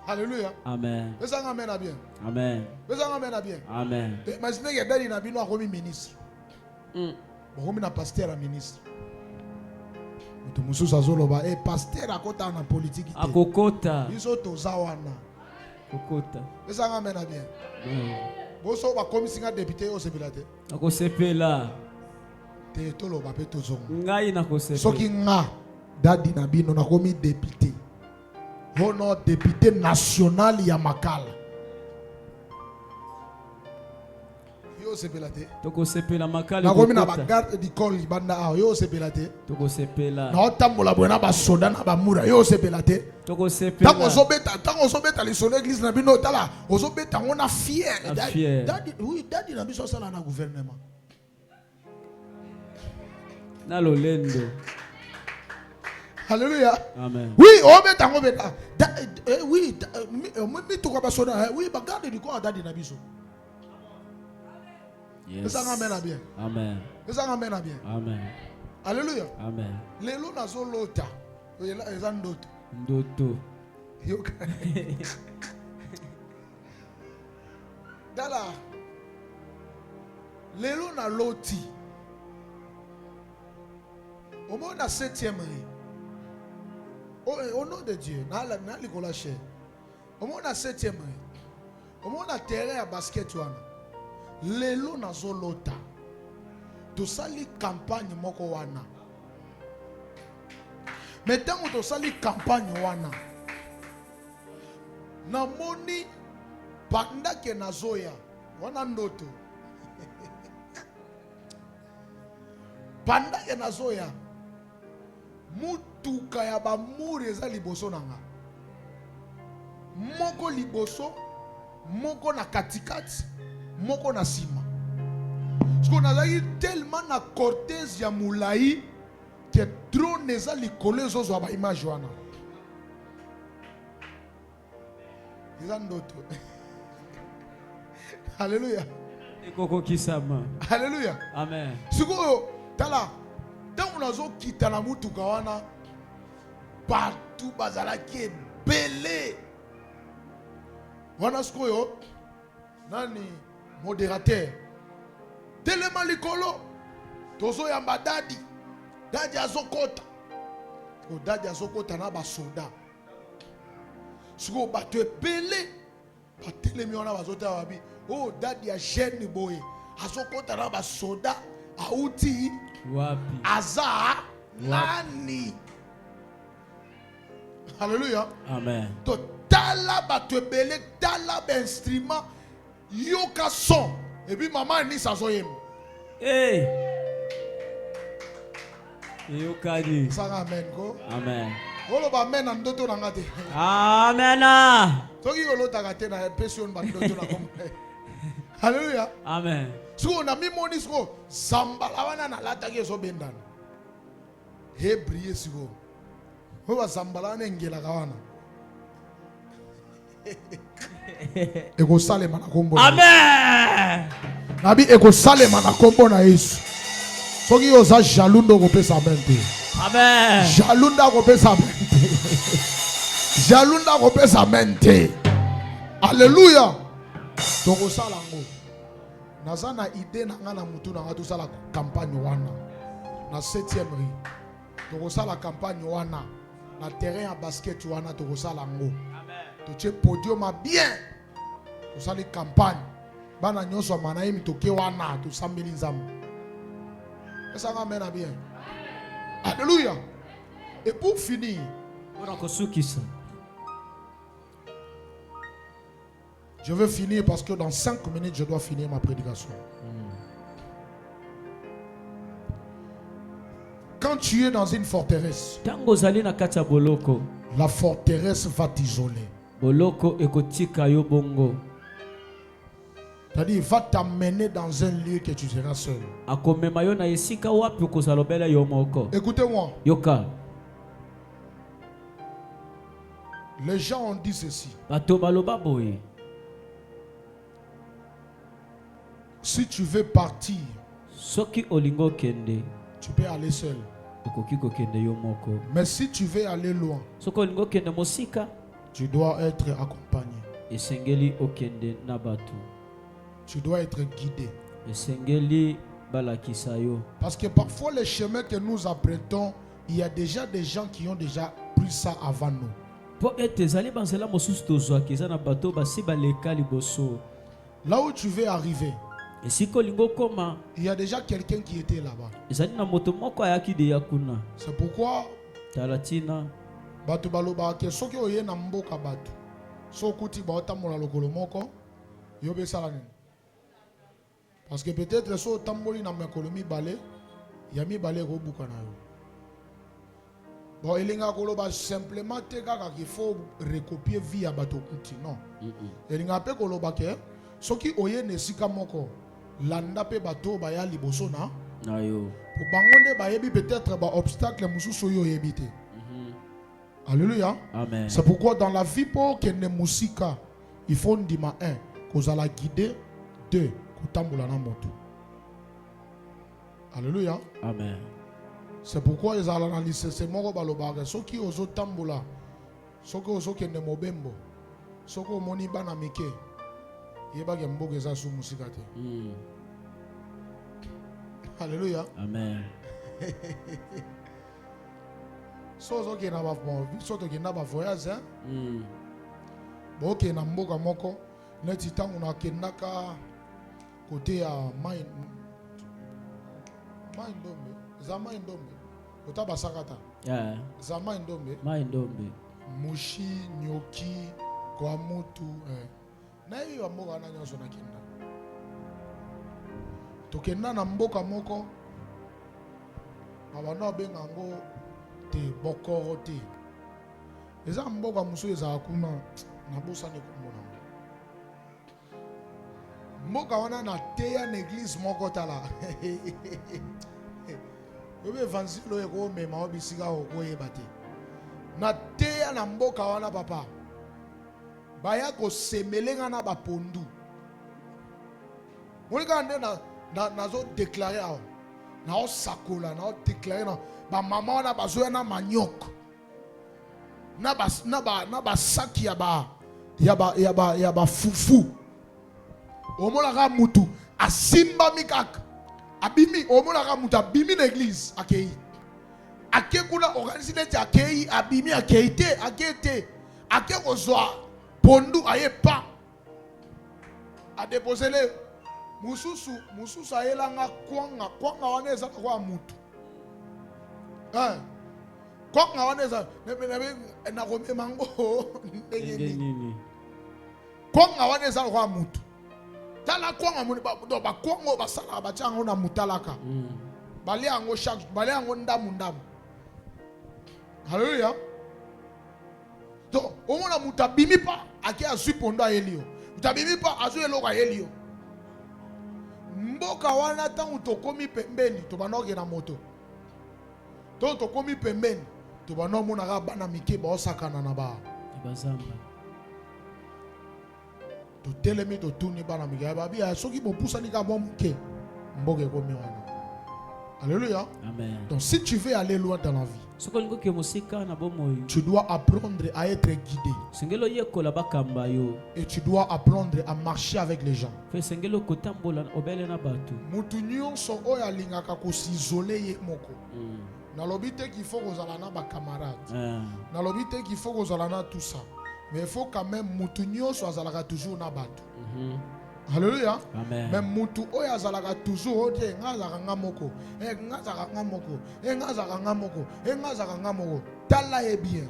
Alléluia. Amen. Vous avez amen à bien. Amen. Vous avez amen à bien. Amen. Imaginez que daddy na bino a remis ministre. Bon, na pasteur à ministre. Tu musu sazoloba et pasteur à côté en politique. À kokota. Ils sont aux awana. Kokota. Vous avez amen à bien. Vous savez pas comme si un député au sepilate. À kosepela. Te tolo ba peto zongo. Ngai na kosepela. Soki nga daddy na bino na komi député. Hono député national ya Makala. Yo sepelate. Toko sepela makali. Na komi na bagarde d'école banda a yo sepelate. Toko sepela. Na otambola bona ba soda na ba mura yo sepelate. Toko sepela. Tango sobeta les solo église na bino tala. Ozobeta ngona fier. Daddy oui daddy na biso sala na gouvernement. Na lolendo. Alléluia. Amen. Oui, obeta ngobeta. Oui, mi to ka ba soda. Oui, bagarde d'école daddy na biso. Yes. Amen. Amen. Amen. Amen. Alléluia. Amen. Lelo nazo lota. Eza ndoto. Ndoto. Yoka. Dala. Lelo na loti. Au moment de la 7e au nom de Dieu, na likola cher. Au moment de la 7e au moment de terrain à basket wana. Lelo nazo lota. To sali campagne moko wana. Mais tant que to sali campagne wana. Na moni panda ke nazoya wana ndoto. Panda ke nazoya mutuka ya ba muri eza liboso nanga. Moko liboso, moko na katikati, moko na sima. Parce qu'on a eu tellement na cortège ya moulaï que drone eza likolo ezozo ba image wana. Eza ndoto. Alléluia. Ekoko kisama. Alléluia. Amen. Sikoyo tala tango nazo kita na mutuka wana partout bazalaki belé. Wana sikoyo nani modérateur telema likolo tozo yamba dadi azokota o dadi azokota na ba soda siko bato ebele batelemi wana bazota babi o dadi ya jeune boye azokota na ba soda auti wapi aza nani. Alléluia. Amen. To tala bato ebele tala ba instrument yoka son. Et puis maman ni sa zoyem. Hey. Yokadi. Ça amen ko. Amen. Olo ba men na ndoto na ngate. Amen. Soki olo takate na pension ba ndoto na kom. Alléluia. Amen. So na mi moni so sambala wana na lata ke so bendana. He briller siko. Ho ba sambala na ngela kawana. Eko salema na kombo. Amen. Nabi eko salema na kombo na Yesu. Soki oza jaloux ndo kopesa mente. Amen. Jaloux ndo kopesa mente. Jaloux ndo kopesa mente. Alléluia. Toko sala ngo. Naza na idée na nga na mutu na nga to sala campagne wana. Na 7e rue. Toko sala campagne wana. Na terrain ya basket wana toko sala ngo. To che podium bien. To sali campagne. Bana nyonso manayi mitoke wana to sambeli nzambe. Est-ce que amen bien? Alléluia. Et pour finir, je veux finir parce que dans 5 minutes je dois finir ma prédication. Quand tu es dans une forteresse, la forteresse va t'isoler. C'est-à-dire, il va t'amener dans un lieu que tu seras seul. Écoutez-moi. Les gens ont dit ceci. Si tu veux partir, tu peux aller seul. Mais si tu veux aller loin, tu dois être accompagné. Tu dois être guidé. Parce que parfois les chemins que nous apprêtons, il y a déjà des gens qui ont déjà pris ça avant nous. Là où tu veux arriver, il y a déjà quelqu'un qui était là-bas. C'est pourquoi Parce que peut-être si tamboli na mekolomi balé, yami balé ko bukana yo. Bon, elinga koloba simplement te kaka qu'il faut recopier via bato kuti non. Elinga pe koloba ke soki oye nesika moko landa pe bato baya liboso na Ayo. pour bangonde bayebi peut-être ba obstacle mususu yo yebite. Alléluia. Amen. C'est pourquoi dans la vie pour que ne musika, il faut ndima 1 qu'on la guider, 2 kutambola na moto. Alléluia. Amen. C'est pourquoi ils allaient analyser ces mots balobare. Ceux qui osent tambola, ceux qui osent kende mobembo, ceux qui moni bana mike, yeba gembo geza su musikate. Alléluia. Amen. Ceux qui n'ont pas ceux qui n'ont pas voyage, bon qui n'a mboka moko, neti tangu na kendaka côté à Maindombe. Zama Indombe. Otaba sakata. Yeah. Zama Indombe. Maindombe. Mushi, nyoki, kwa mutu. Na hiyo mboka na nyoso na kenda. Tokenda na mboka moko. Abana benga ngo te bokoro te. Eza mboka musu eza akuna na bosa ne kumona. Mboka wana na teya na église moko tala. Obe evanzilo eko mema obisika okoyeba te. Na teya na mboka wana papa. Baya kosemelenga na bapondu. Monika nde nazo déclarer awa. Na o sakola na o déclarer na ba mama wana bazoya na maniok. Na ba saki ya ba fufu. Omona ka mutu asimba mikaka. Abimi omona muta abimi l'église akei. Ake kuna organiser neti akei abimi akei te akete. Ake kozwa pondu aye pa. A déposer le mususu ayelanga kwanga wana eza kwa mutu. Kwanga wana eza na komema mango ndenge nini. Kwanga wana eza kwa mutu. Tala kwanga muni ba kwanga basala bachango na mutalaka. Bali yango chaque bali yango ndamu. Alléluia. Donc omona mutabimi pa ake azu pondo elio. Mutabimi pa azu eloka elio. Mboka wana tangu tokomi pembeni to banoke na moto. To tokomi pembeni to banomona ka bana mike ba osakana na ba. Bazamba. To telemi to tuni bana mike ba bia soki bo pusani ka bon muke. Mboka komi wana. Alléluia. Amen. Donc si tu veux aller loin dans la vie, tu dois apprendre à être guidé. Et tu dois apprendre à marcher avec les gens. Mutu nyonso oyo alingaka ko s'isoler ye moko. Nalobi te qu'il faut kozala na ba camarades. Nalobi te qu'il faut kozala na tout ça. Mais il faut quand même mutu nyonso azalaka toujours na bato. Alléluia. Amen. Mais mutu oyo azalaka toujours ode ngazaka ngamoko. Ngazaka ngamoko. Ngazaka ngamoko. Ngazaka ngamoko. Tala e bien.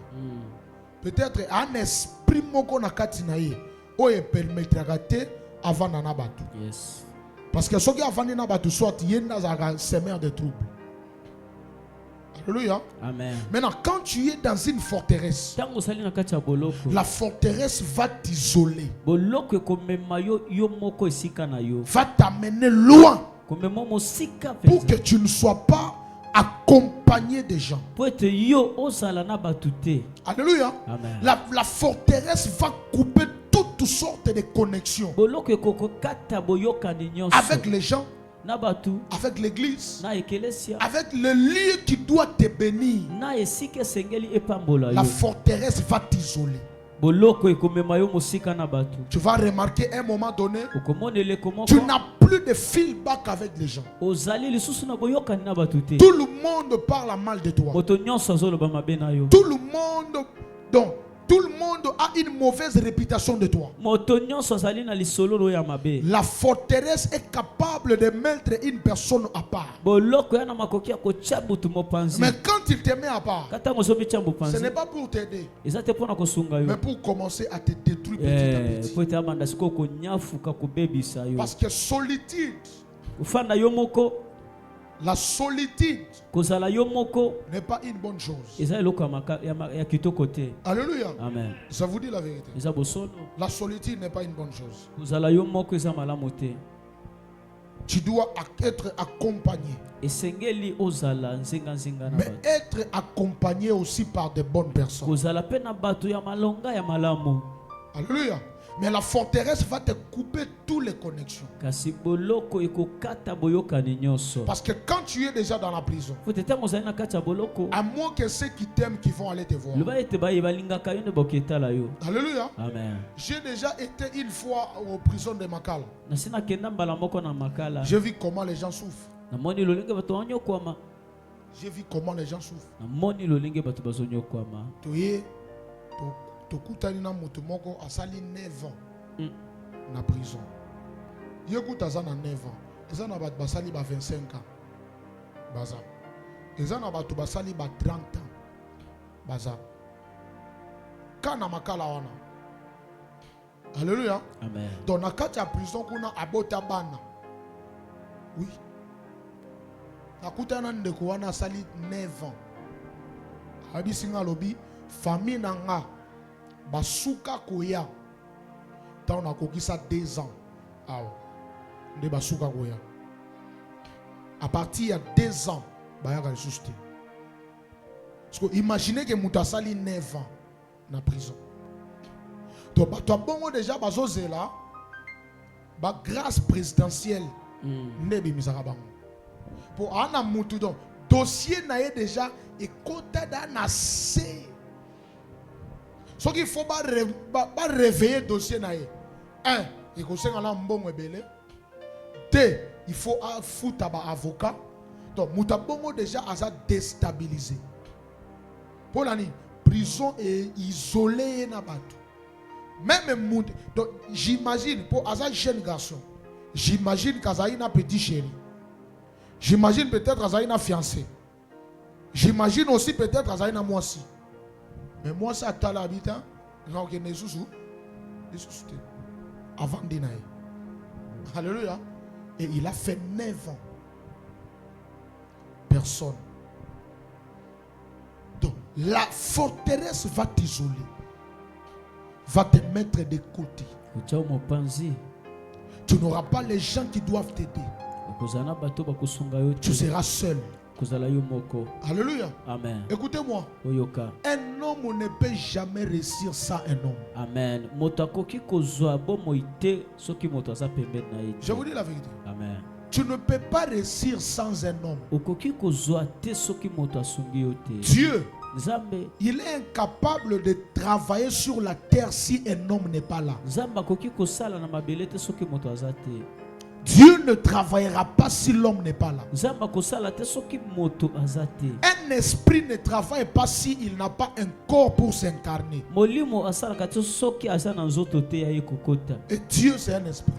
Peut-être un esprit moko na kati na ye oyo permettra te avant na bato. Yes. Parce que ceux qui avant na bato soit yenda zaka semeur de troubles. Alléluia. Amen. Maintenant, quand tu es dans une forteresse, la forteresse va t'isoler, va t'amener loin pour que tu ne sois pas accompagné des gens. Alléluia. Amen. La forteresse va couper toutes sortes de connexions avec les gens, avec l'église, avec le lieu qui doit te bénir. La forteresse va t'isoler. Tu vas remarquer à un moment donné, tu n'as plus de feedback avec les gens. Tout le monde parle mal de toi. Tout le monde a une mauvaise réputation de toi. La forteresse est capable de mettre une personne à part. Mais quand il te met à part, ce n'est pas pour t'aider, mais pour commencer à te détruire petit à petit. Parce que solitude Ufanda yo moko. La solitude Kozala yo moko. n'est pas une bonne chose. Eza eloko ya kitoko te. Alléluia. Amen. Ça vous dit la vérité. Eza bosono. La solitude n'est pas une bonne chose. Kozala yo moko eza malamu te. Tu dois être accompagné. Esengeli ozala nzinga nzinga na Mais bato. être accompagné aussi par de bonnes personnes. Kozala pe na bato ya malonga ya malamu. Alléluia. Mais la forteresse va te couper toutes les connexions. Kasi boloko ekokata boyokani nyonso. Parce que quand tu es déjà dans la prison, Fote tango ozali na kati ya boloko. à moins que ceux qui t'aiment qui vont aller te voir. Loba ete baye balingaka yo nde boketala yo. Alléluia. Amen. J'ai déjà été une fois aux prisons de Makala. Nasina kenda mbala moko na makala. J'ai vu comment les gens souffrent. Namoni lolinge bato banyokwama. J'ai vu comment les gens souffrent. Namoni lolinge bato bazonyokwama. Toye, tokutani na moto moko asali 9 ans na prison. Yekuta za na 9 ans. Eza na bato basali ba 25 ans. Baza. Eza na bato basali ba 30 ans. Baza. Kana makala wana. Alléluia. Amen. Dans la kati ya prison kuna abota bana. Oui. Nakutana ndeko wana asali 9 ans. Abisinga lobi famille nanga basuka koya. Tant na kokisa 2 ans. Awa. Nde basuka koya. À partir de 2 ans, bayaka lisusu te. Parce que imaginez que mutu asali 9 ans na prison. Donc bato bongo déjà bazozela ba grâce présidentielle nde bimisaka bango. Pour ana mutu donc dossier na ye déjà et kota da na C. Ce qu'il faut pas réveiller dossier na ye. 1, il faut senga na mbongo ebele. 2, il faut foutre ba avocat. Donc muta bongo déjà asa déstabilisé. Pour l'année prison est isolé na bato. Même monde. Donc j'imagine pour asa jeune garçon. J'imagine qu'Azaïna petit chéri. J'imagine peut-être Azaïna fiancé. J'imagine aussi peut-être Azaïna moi aussi. Mais moi ça t'as l'habitant. Non que ne sous avant d'inaï. Alléluia. Et il a fait 9 ans. Personne. Donc la forteresse va t'isoler. Va te mettre de côté. Tu n'auras pas les gens qui doivent t'aider. Tu seras seul. Alléluia. Amen. Écoutez-moi. Un homme ne peut jamais réussir sans un homme. Amen. Je vous dis la vérité. Amen. Tu ne peux pas réussir sans un homme. Dieu, il est incapable de travailler sur la terre si un homme n'est pas là. Dieu ne travaillera pas si l'homme n'est pas là. Un esprit ne travaille pas s'il n'a pas un corps pour s'incarner. Et Dieu, c'est un esprit.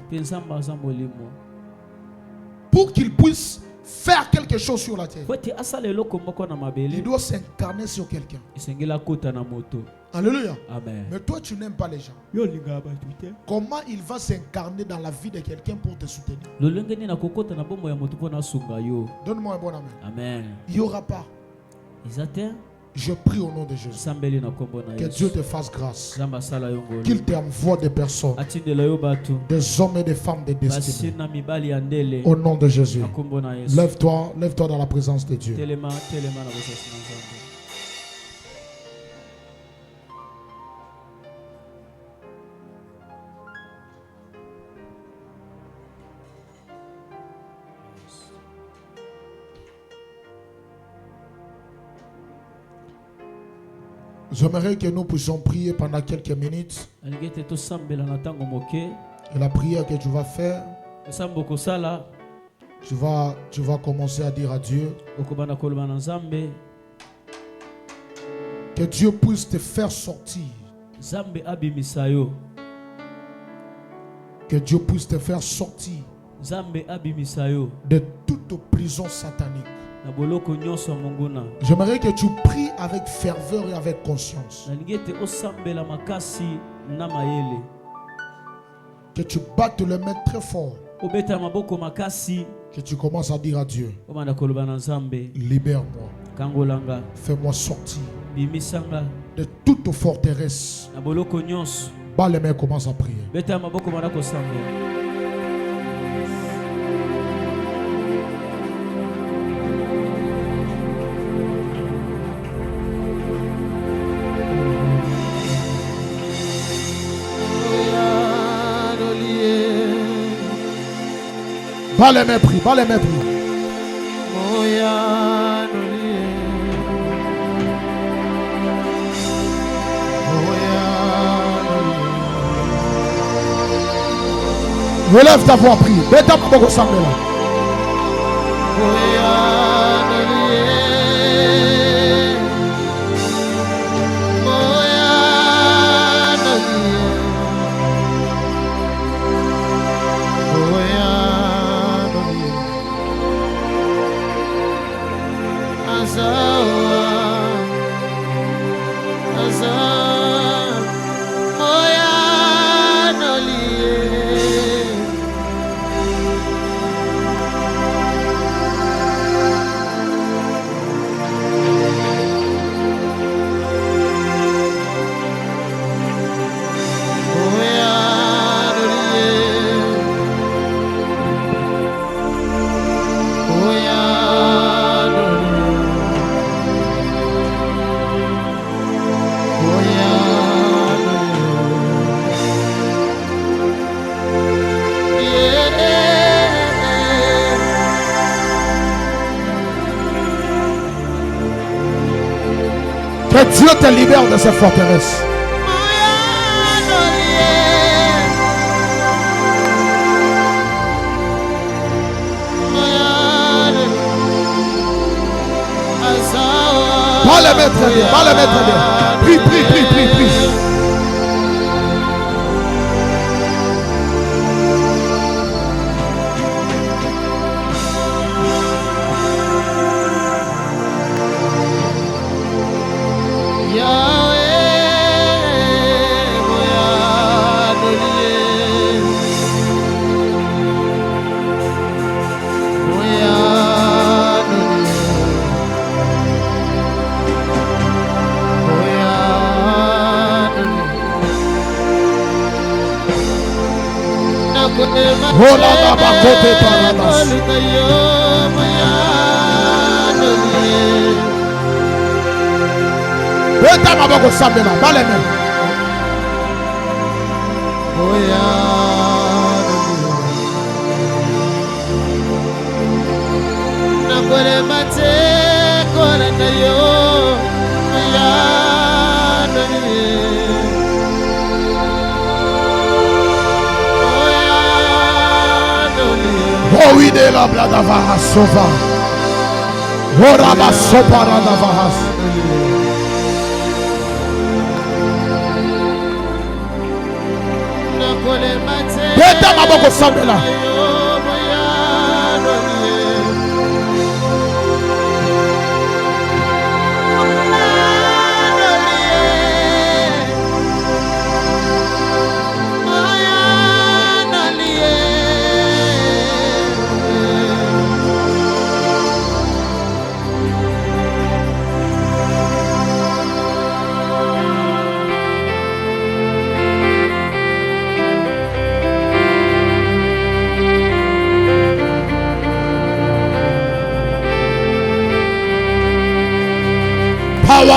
Pour qu'il puisse faire quelque chose sur la terre, il doit s'incarner sur quelqu'un. Alléluia. Amen. Mais toi, tu n'aimes pas les gens. Comment il va s'incarner dans la vie de quelqu'un pour te soutenir? Donne-moi un bon amen. Amen. Il n'y aura pas. Je prie au nom de Jésus. Que Dieu te fasse grâce. Qu'il t'envoie des personnes, des hommes et des femmes de destinée. Au nom de Jésus. Lève-toi dans la présence de Dieu. J'aimerais que nous puissions prier pendant quelques minutes. Et la prière que tu vas faire, tu vas commencer à dire à Dieu que Dieu puisse te faire sortir. Que Dieu puisse te faire sortir de toute prison satanique. J'aimerais que tu pries avec ferveur et avec conscience. Que tu battes les mains très fort. Que tu commences à dire à Dieu, libère-moi, fais-moi sortir de toute forteresse. Bas les mains, commence à prier. Bas les mains, prie, bas les mains, prie. Relève ta voix, prie. Bêta pour ressembler là. Que Dieu te libère de ces forteresses. Pas les mettre bien, pas les mettre bien. Prie, prie, prie, prie, prie. Hola, bakote paradas. Beta maboko sambela, baleme. Nakore mate kora nayo, Oh oui, de la blada va sova. Ora ba sopara da vahas. Beta maboko sambela.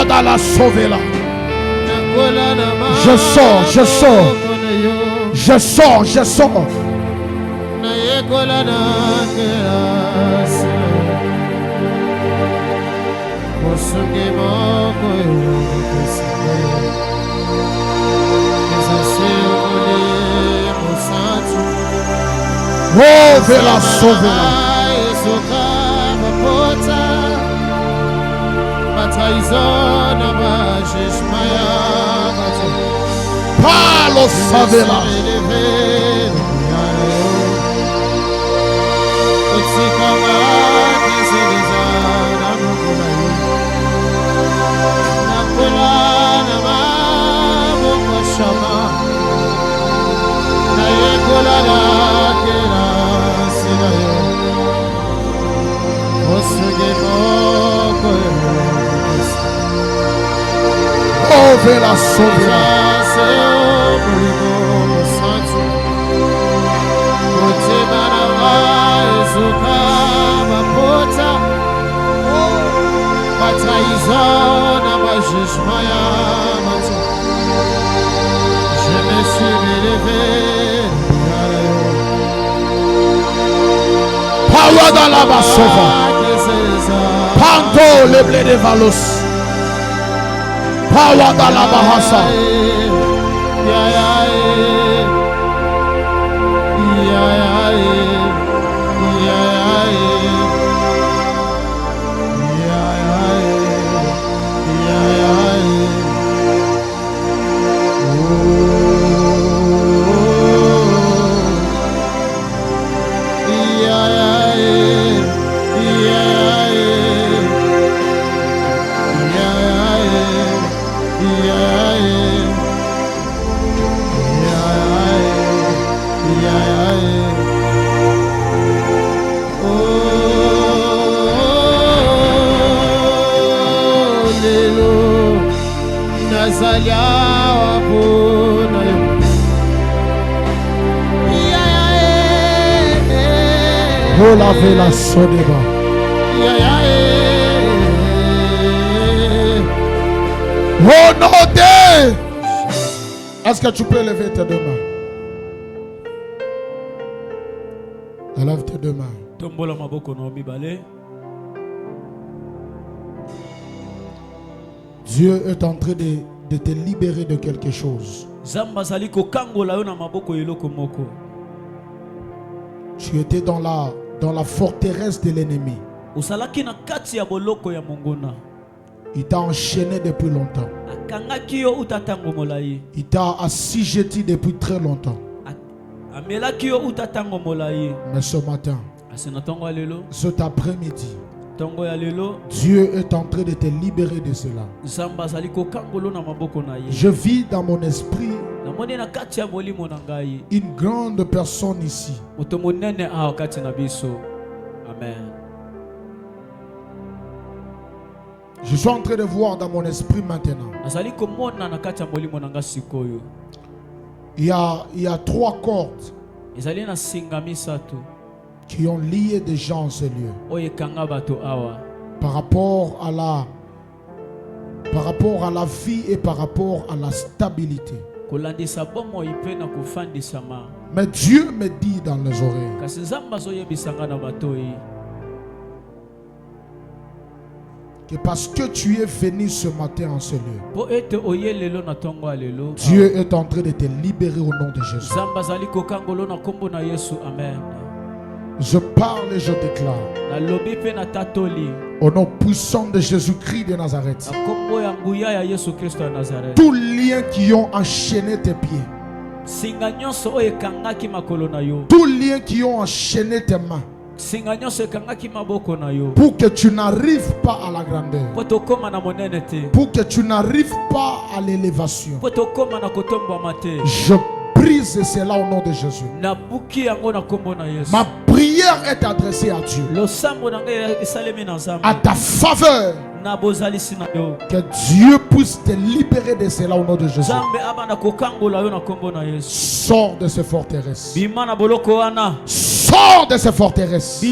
Dans la sauvela. Je sors, je sors. Je sors, je sors. Oh, vela sauvela. Palo savela. vela sobra. Je me suis élevé. Power dans la basova. Panto le blé de valos. Power dans la bahasa. Oh la vela sodeba. Oh non, est-ce que tu peux lever tes deux mains? Lève tes deux mains. Dieu est en train de te libérer de quelque chose. Tu étais dans la forteresse de l'ennemi. Il t'a enchaîné depuis longtemps. Il t'a assujetti depuis très longtemps. Mais ce matin, cet après-midi, Dieu est en train de te libérer de cela. Je vis dans mon esprit une grande personne ici. Amen. Je suis en train de voir dans mon esprit maintenant. Il y a 3 cordes qui ont lié des gens en ce lieu. Par rapport à la vie et par rapport à la stabilité. Mais Dieu me dit dans les oreilles que parce que tu es venu ce matin en ce lieu, Dieu est en train de te libérer au nom de Jésus. Je parle et je déclare au nom puissant de Jésus-Christ de Nazareth, tous liens qui ont enchaîné tes pieds, tous liens qui ont enchaîné tes mains, pour que tu n'arrives pas à la grandeur, pour que tu n'arrives pas à l'élévation, je brise cela au nom de Jésus. Ma prière est adressée à Dieu, à ta faveur, que Dieu puisse te libérer de cela au nom de Jésus. Sors de ces forteresses. Sors de ces forteresses.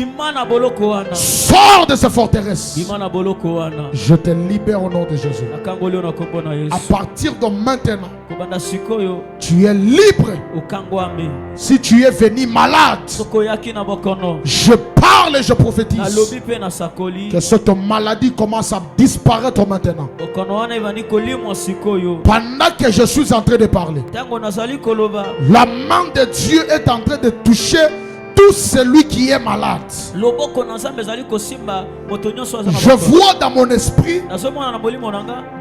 Sors de ces forteresses. Je te libère au nom de Jésus. À partir de maintenant, tu es libre. Si tu es venu malade, je parle et je prophétise que cette maladie commence à disparaître maintenant. Pendant que je suis en train de parler, la main de Dieu est en train de toucher tout celui qui est malade. Je vois dans mon esprit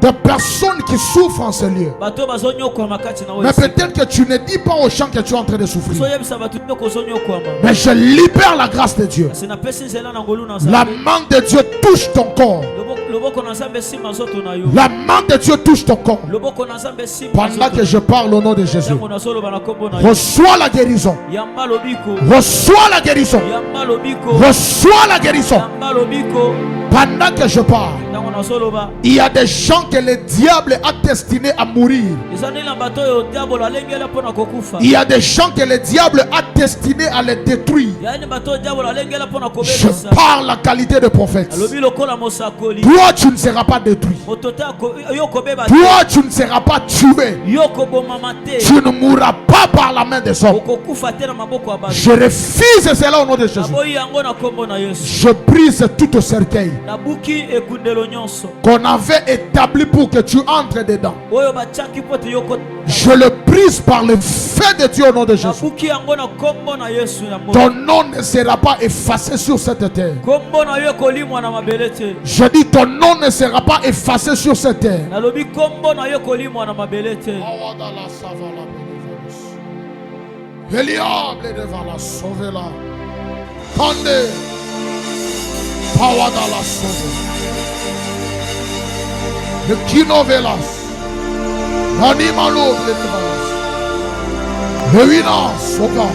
des personnes qui souffrent en ce lieu. Mais peut-être que tu ne dis pas aux gens que tu es en train de souffrir. Mais je libère la grâce de Dieu. La main de Dieu touche ton corps. La main de Dieu touche ton corps. Pendant que je parle au nom de Jésus, reçois la guérison. Reçois la guérison. Reçois la guérison. Pendant que je parle, Il y a des gens que le diable a destinés à mourir. Il y a des gens que le diable a destinés à les détruire. Je parle la qualité de prophète. Toi, tu ne seras pas détruit. Toi, tu ne seras pas tué. Tu ne mourras pas par la main des hommes. Je refuse cela au nom de Jésus. Je brise tout cercueil qu'on avait établi pour que tu entres dedans. Je le brise par le feu de Dieu au nom de Jésus. Ton nom ne sera pas effacé sur cette terre. Je dis ton nom ne sera pas effacé sur cette terre. Eliable devant la sauver-la. Kande. Pawada la sauver. Le Kinovelas. L'animalo de Devalas. Le Wina Soka.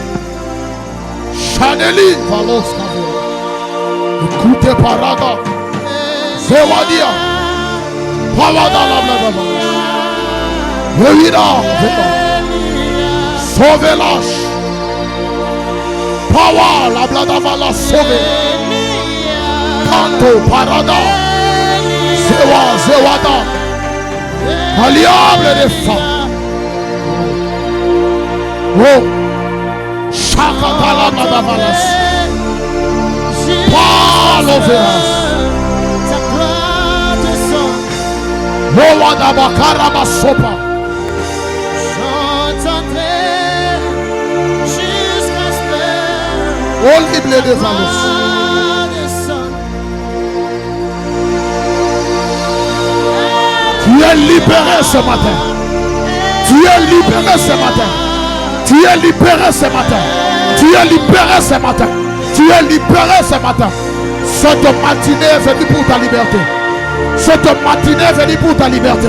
Chaneli Valos Kave. Écoutez Parada. Zewadia. Pawada la Bladamas. Le Wina Veta. Sauvez-la. Power, la Bladavala sauvé. Canto, Parada. Zewa, Zewada. Aliable des femmes. Oh. Shakatala Bladavala. Paloveras. Wawada Bakaraba Sopa. Horrible de Valos. Tu es libéré ce matin. Tu es libéré ce matin. Tu es libéré ce matin. Tu es libéré ce matin. Tu es libéré ce matin. Cette matinée est venue pour ta liberté. Cette matinée est venue pour ta liberté.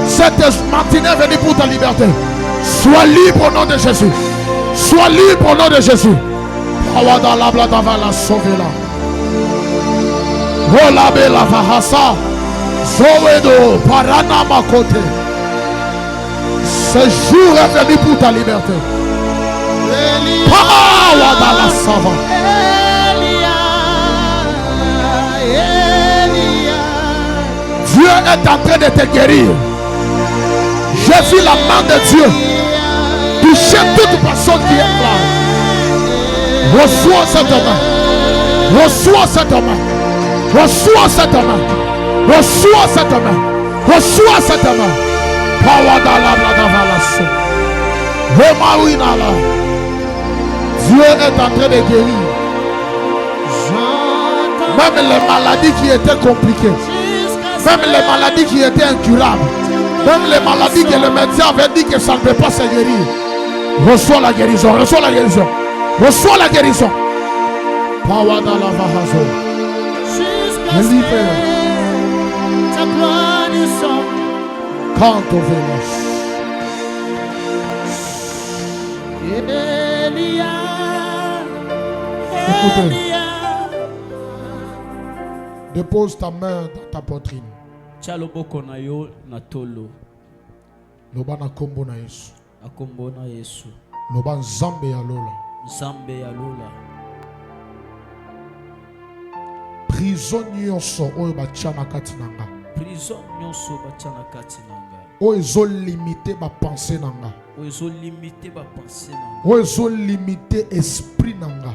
Cette matinée est venue pour ta liberté. Sois libre au nom de Jésus. Sois libre au nom de Jésus. Awada la Blada la sauver-la. Rolabe la Vahasa. Zowedo Parana Makote. Ce jour est venu pour ta liberté. Awada la Sava. Dieu est en train de te guérir. J'ai vu la main de Dieu toucher toute personne qui est là. Reçois cette main. Reçois cette main. Reçois cette main. Reçois cette main. Reçois cette main. Pawadala Bladavalasso. Remawinala. Dieu est en train de guérir. Même les maladies qui étaient compliquées. Même les maladies qui étaient incurables. Même les maladies que le médecin avait dit que ça ne peut pas se guérir. Reçois la guérison. Reçois la guérison. Reçois la guérison. Pawada la Vahazo. Libère. Canto Vélos. Écoutez. Dépose ta main dans ta poitrine. Loba na kombo na Yesu. Loba nzambe ya lola. Prison nyonso oyo batia na kati nanga. Oyo ezo limité ba pensée nanga. Oyo ezo limité esprit nanga.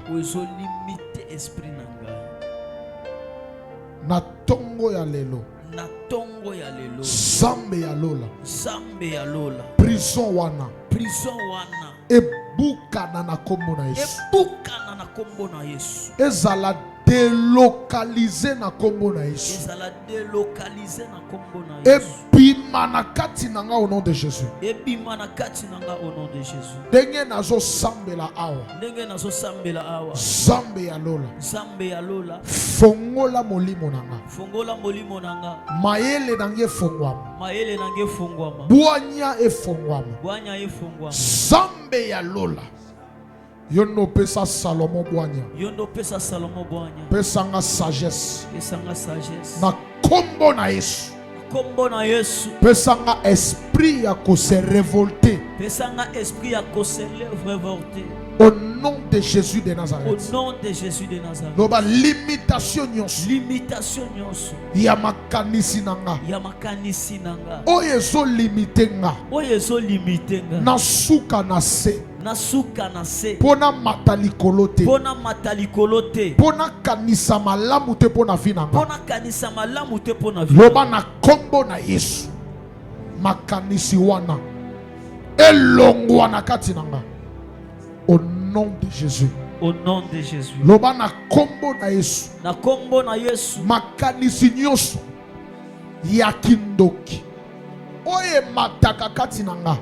Na tongo ya lelo. Zambe ya lola. Prison wana. Ebukana na kombo na Yesu. Ezala délocalisé na kombo na Yesu. Ebima na kati nanga au nom de Jésus. Ndenge nazo sambela awa. Zambe ya lola. Fongola molimo nanga. Mayele nange fongwama. Buanya efongwama. Zambe ya lola. Yono pesa Salomon boanya. Yondo pesa Salomo boanya. Pesanga sagesse. Pesanga sagesse. Na kombo na Yesu. Kombo na Yesu. Pesanga esprit ya ko se révolter. Pesanga esprit ya ko se révolter. Au nom de Jésus de Au Nazareth. nom de Jésus de Nazareth. Loba limitation nyonso. Limitation nyonso. Ya makanisi nanga. Ya makanisi nanga. Oyo ezo limite nga. Oyo ezo limite nga. Na suka na se. Na suka na se. Pona matalikolo te. Pona matalikolo te. Pona kanisa malamu te pona vi nanga. Pona kanisa malamu te pona vi. Loba na kombo na Yesu. Makanisi wana. Elongwa na kati nanga. Au nom de Jésus. Au nom de Jésus. Loba na kombo na Yesu. Na kombo na Yesu. Makanisi nyonso ya kindoki. Oye mataka kati nanga.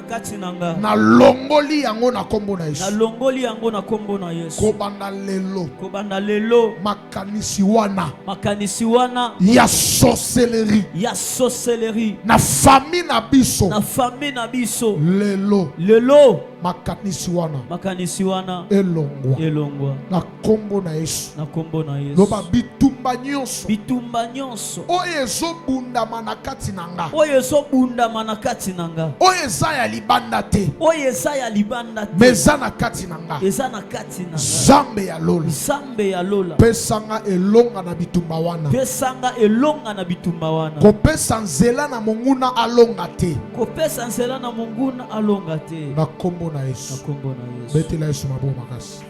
Kati nanga. Na longoli yango na kombo na Yesu. Na longoli yango na kombo na Yesu. Kobanda lelo. Kobanda lelo. Makanisi wana. Makanisi wana. Ya sorcellerie. Ya sorcellerie. Na famille na biso. Na famille na biso. Lelo. Lelo. Makanisi wana. Makanisi wana. Elongwa. Elongwa. Na kombo na Yesu. Na kombo na Yesu. Loba bitumba nyonso. Bitumba nyonso. Oyo ezobundama na kati nanga. Oyo ezobundama na kati nanga. Oyo eza ya libanda te. Oyo eza ya libanda te. Meza na kati nanga. Eza na kati nanga. Zambe ya lola. Zambe ya lola. Pesanga elonga na bitumba wana. Pesanga elonga na bitumba wana. Kopesa nzela na monguna alonga te. Kopesa nzela na monguna alonga te. Na kombo na Yesu. Na kombo na Yesu. Betela Yesu mabo makasi.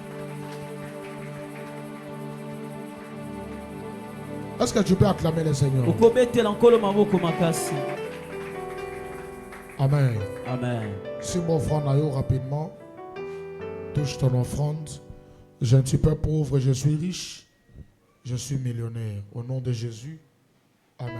Est-ce que tu peux acclamer le Seigneur? Okobetela nkolo maboko makasi. Amen. Amen. Si mon frère Nayo rapidement, touche ton offrande. Je ne suis pas pauvre, je suis riche. Je suis millionnaire. Au nom de Jésus. Amen.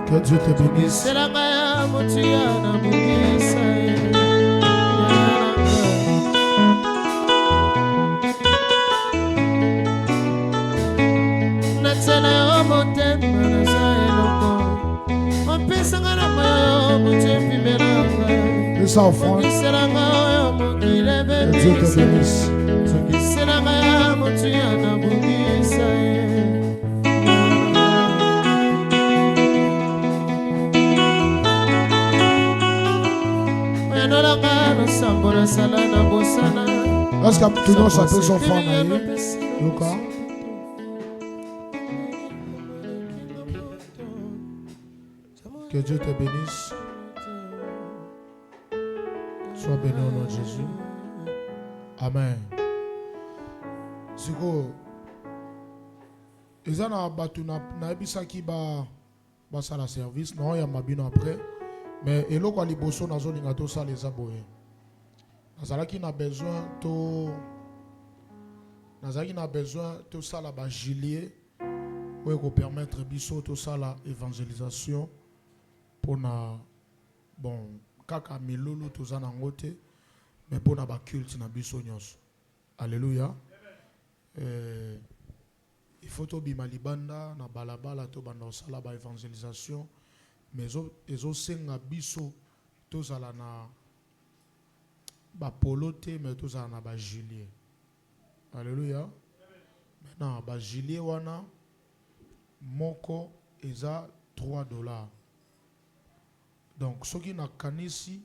Que Dieu te bénisse. Et ça offrande. Que Dieu te bénisse. Est-ce que tout le monde s'appelle son frère Naïe? Que Dieu te bénisse. Sois béni au nom de Jésus. Amen. Siko, ils ont battu na ebisaki ba ça la service. Non, il y a mabino après. Mais et loko liboso na zolinga to ça les aboye. Nazalaki na besoin to ça la ba gilet pour permettre biso to ça la évangélisation pour na bon kaka milulu to za na ngote mais pour na ba culte na biso nyos. Alléluia. Il faut to bima libanda na balabala to banda osala ba évangélisation mais ezo senga biso to zala na ba polote mais to zala na ba gilet. Alléluia. Maintenant ba gilet wana moko eza $3. Donc soki na kanisi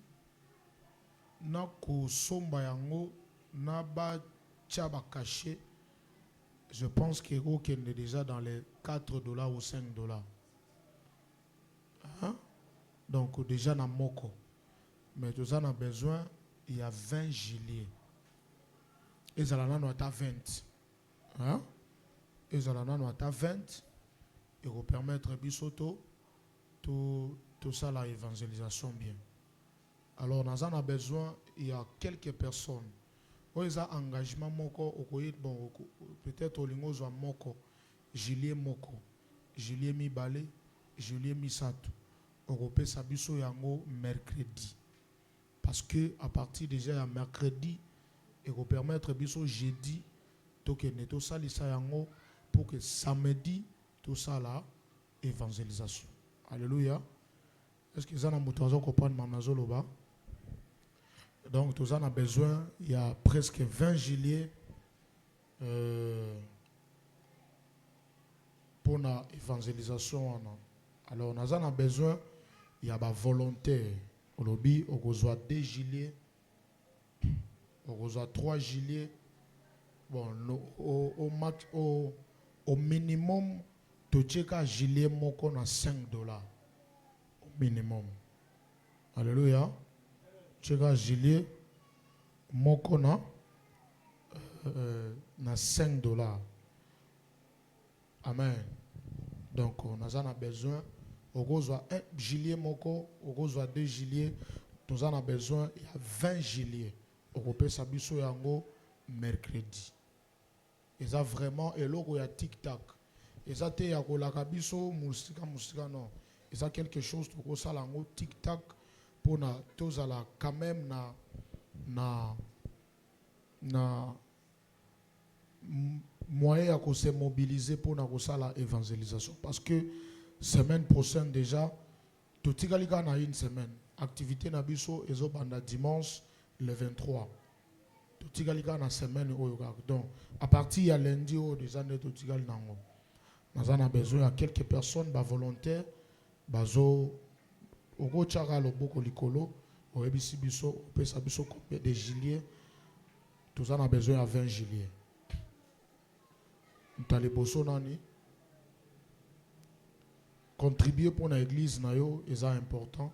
na ko somba yango na ba tia ba caché, je pense que est déjà dans les $4 ou $5. Hein? Donc déjà na moko. Mais tout ça on a besoin, il y a 20 gilets. Et ça là on a 20. Hein? Et ça là on a 20 et pour permettre bisoto tout ça la évangélisation bien. Alors on a besoin, il y a quelques personnes. Où ils ont engagement moko bon peut-être au lingozo moko gilet moko gilet mi balé gilet mi sato okopé sabiso yango mercredi. Parce que à partir déjà de mercredi, et vous permettre biso jeudi, to que neto salisa yango pour que samedi tout ça là évangélisation. Alléluia. Est-ce que vous avez comprendre manazoloba? Donc tout ça a besoin, il y a presque 20 gilets pour la évangélisation. Alors on a besoin, il y a des volontaires. Au lobby, on reçoit 2 gilets, on reçoit 3 gilets. Bon, au minimum, tu check un gilet moko na $5. Au minimum. Alléluia. Check un gilet moko na $5. Amen. Donc, on a besoin. On reçoit 1 gilet moko, on reçoit 2 gilets. Nous en avons besoin, il y a 20 gilets. On peut s'abisso yango mercredi. Et ça vraiment, et là, il y a tic-tac. Et ça, il y a la kabiso, musika, non. Et ça, quelque chose pour ça, yango tic-tac, pour na, tous à la, quand même, moyen de se mobiliser pour na la évangélisation. Parce que, semaine prochaine déjà, tout tigalika na une semaine. Activité na biso ezo banda dimanche le 23. Tout tigalika na semaine oyoka. Donc à partir ya lundi au des années tout tigal nango. Nous avons besoin de quelques personnes ba volontaires bazo oko chaka loboko likolo o ebisi biso pesa biso combien de gilets. Tout ça a besoin de 20 gilets. Ntale boso nani contribuer pour l'église, c'est important.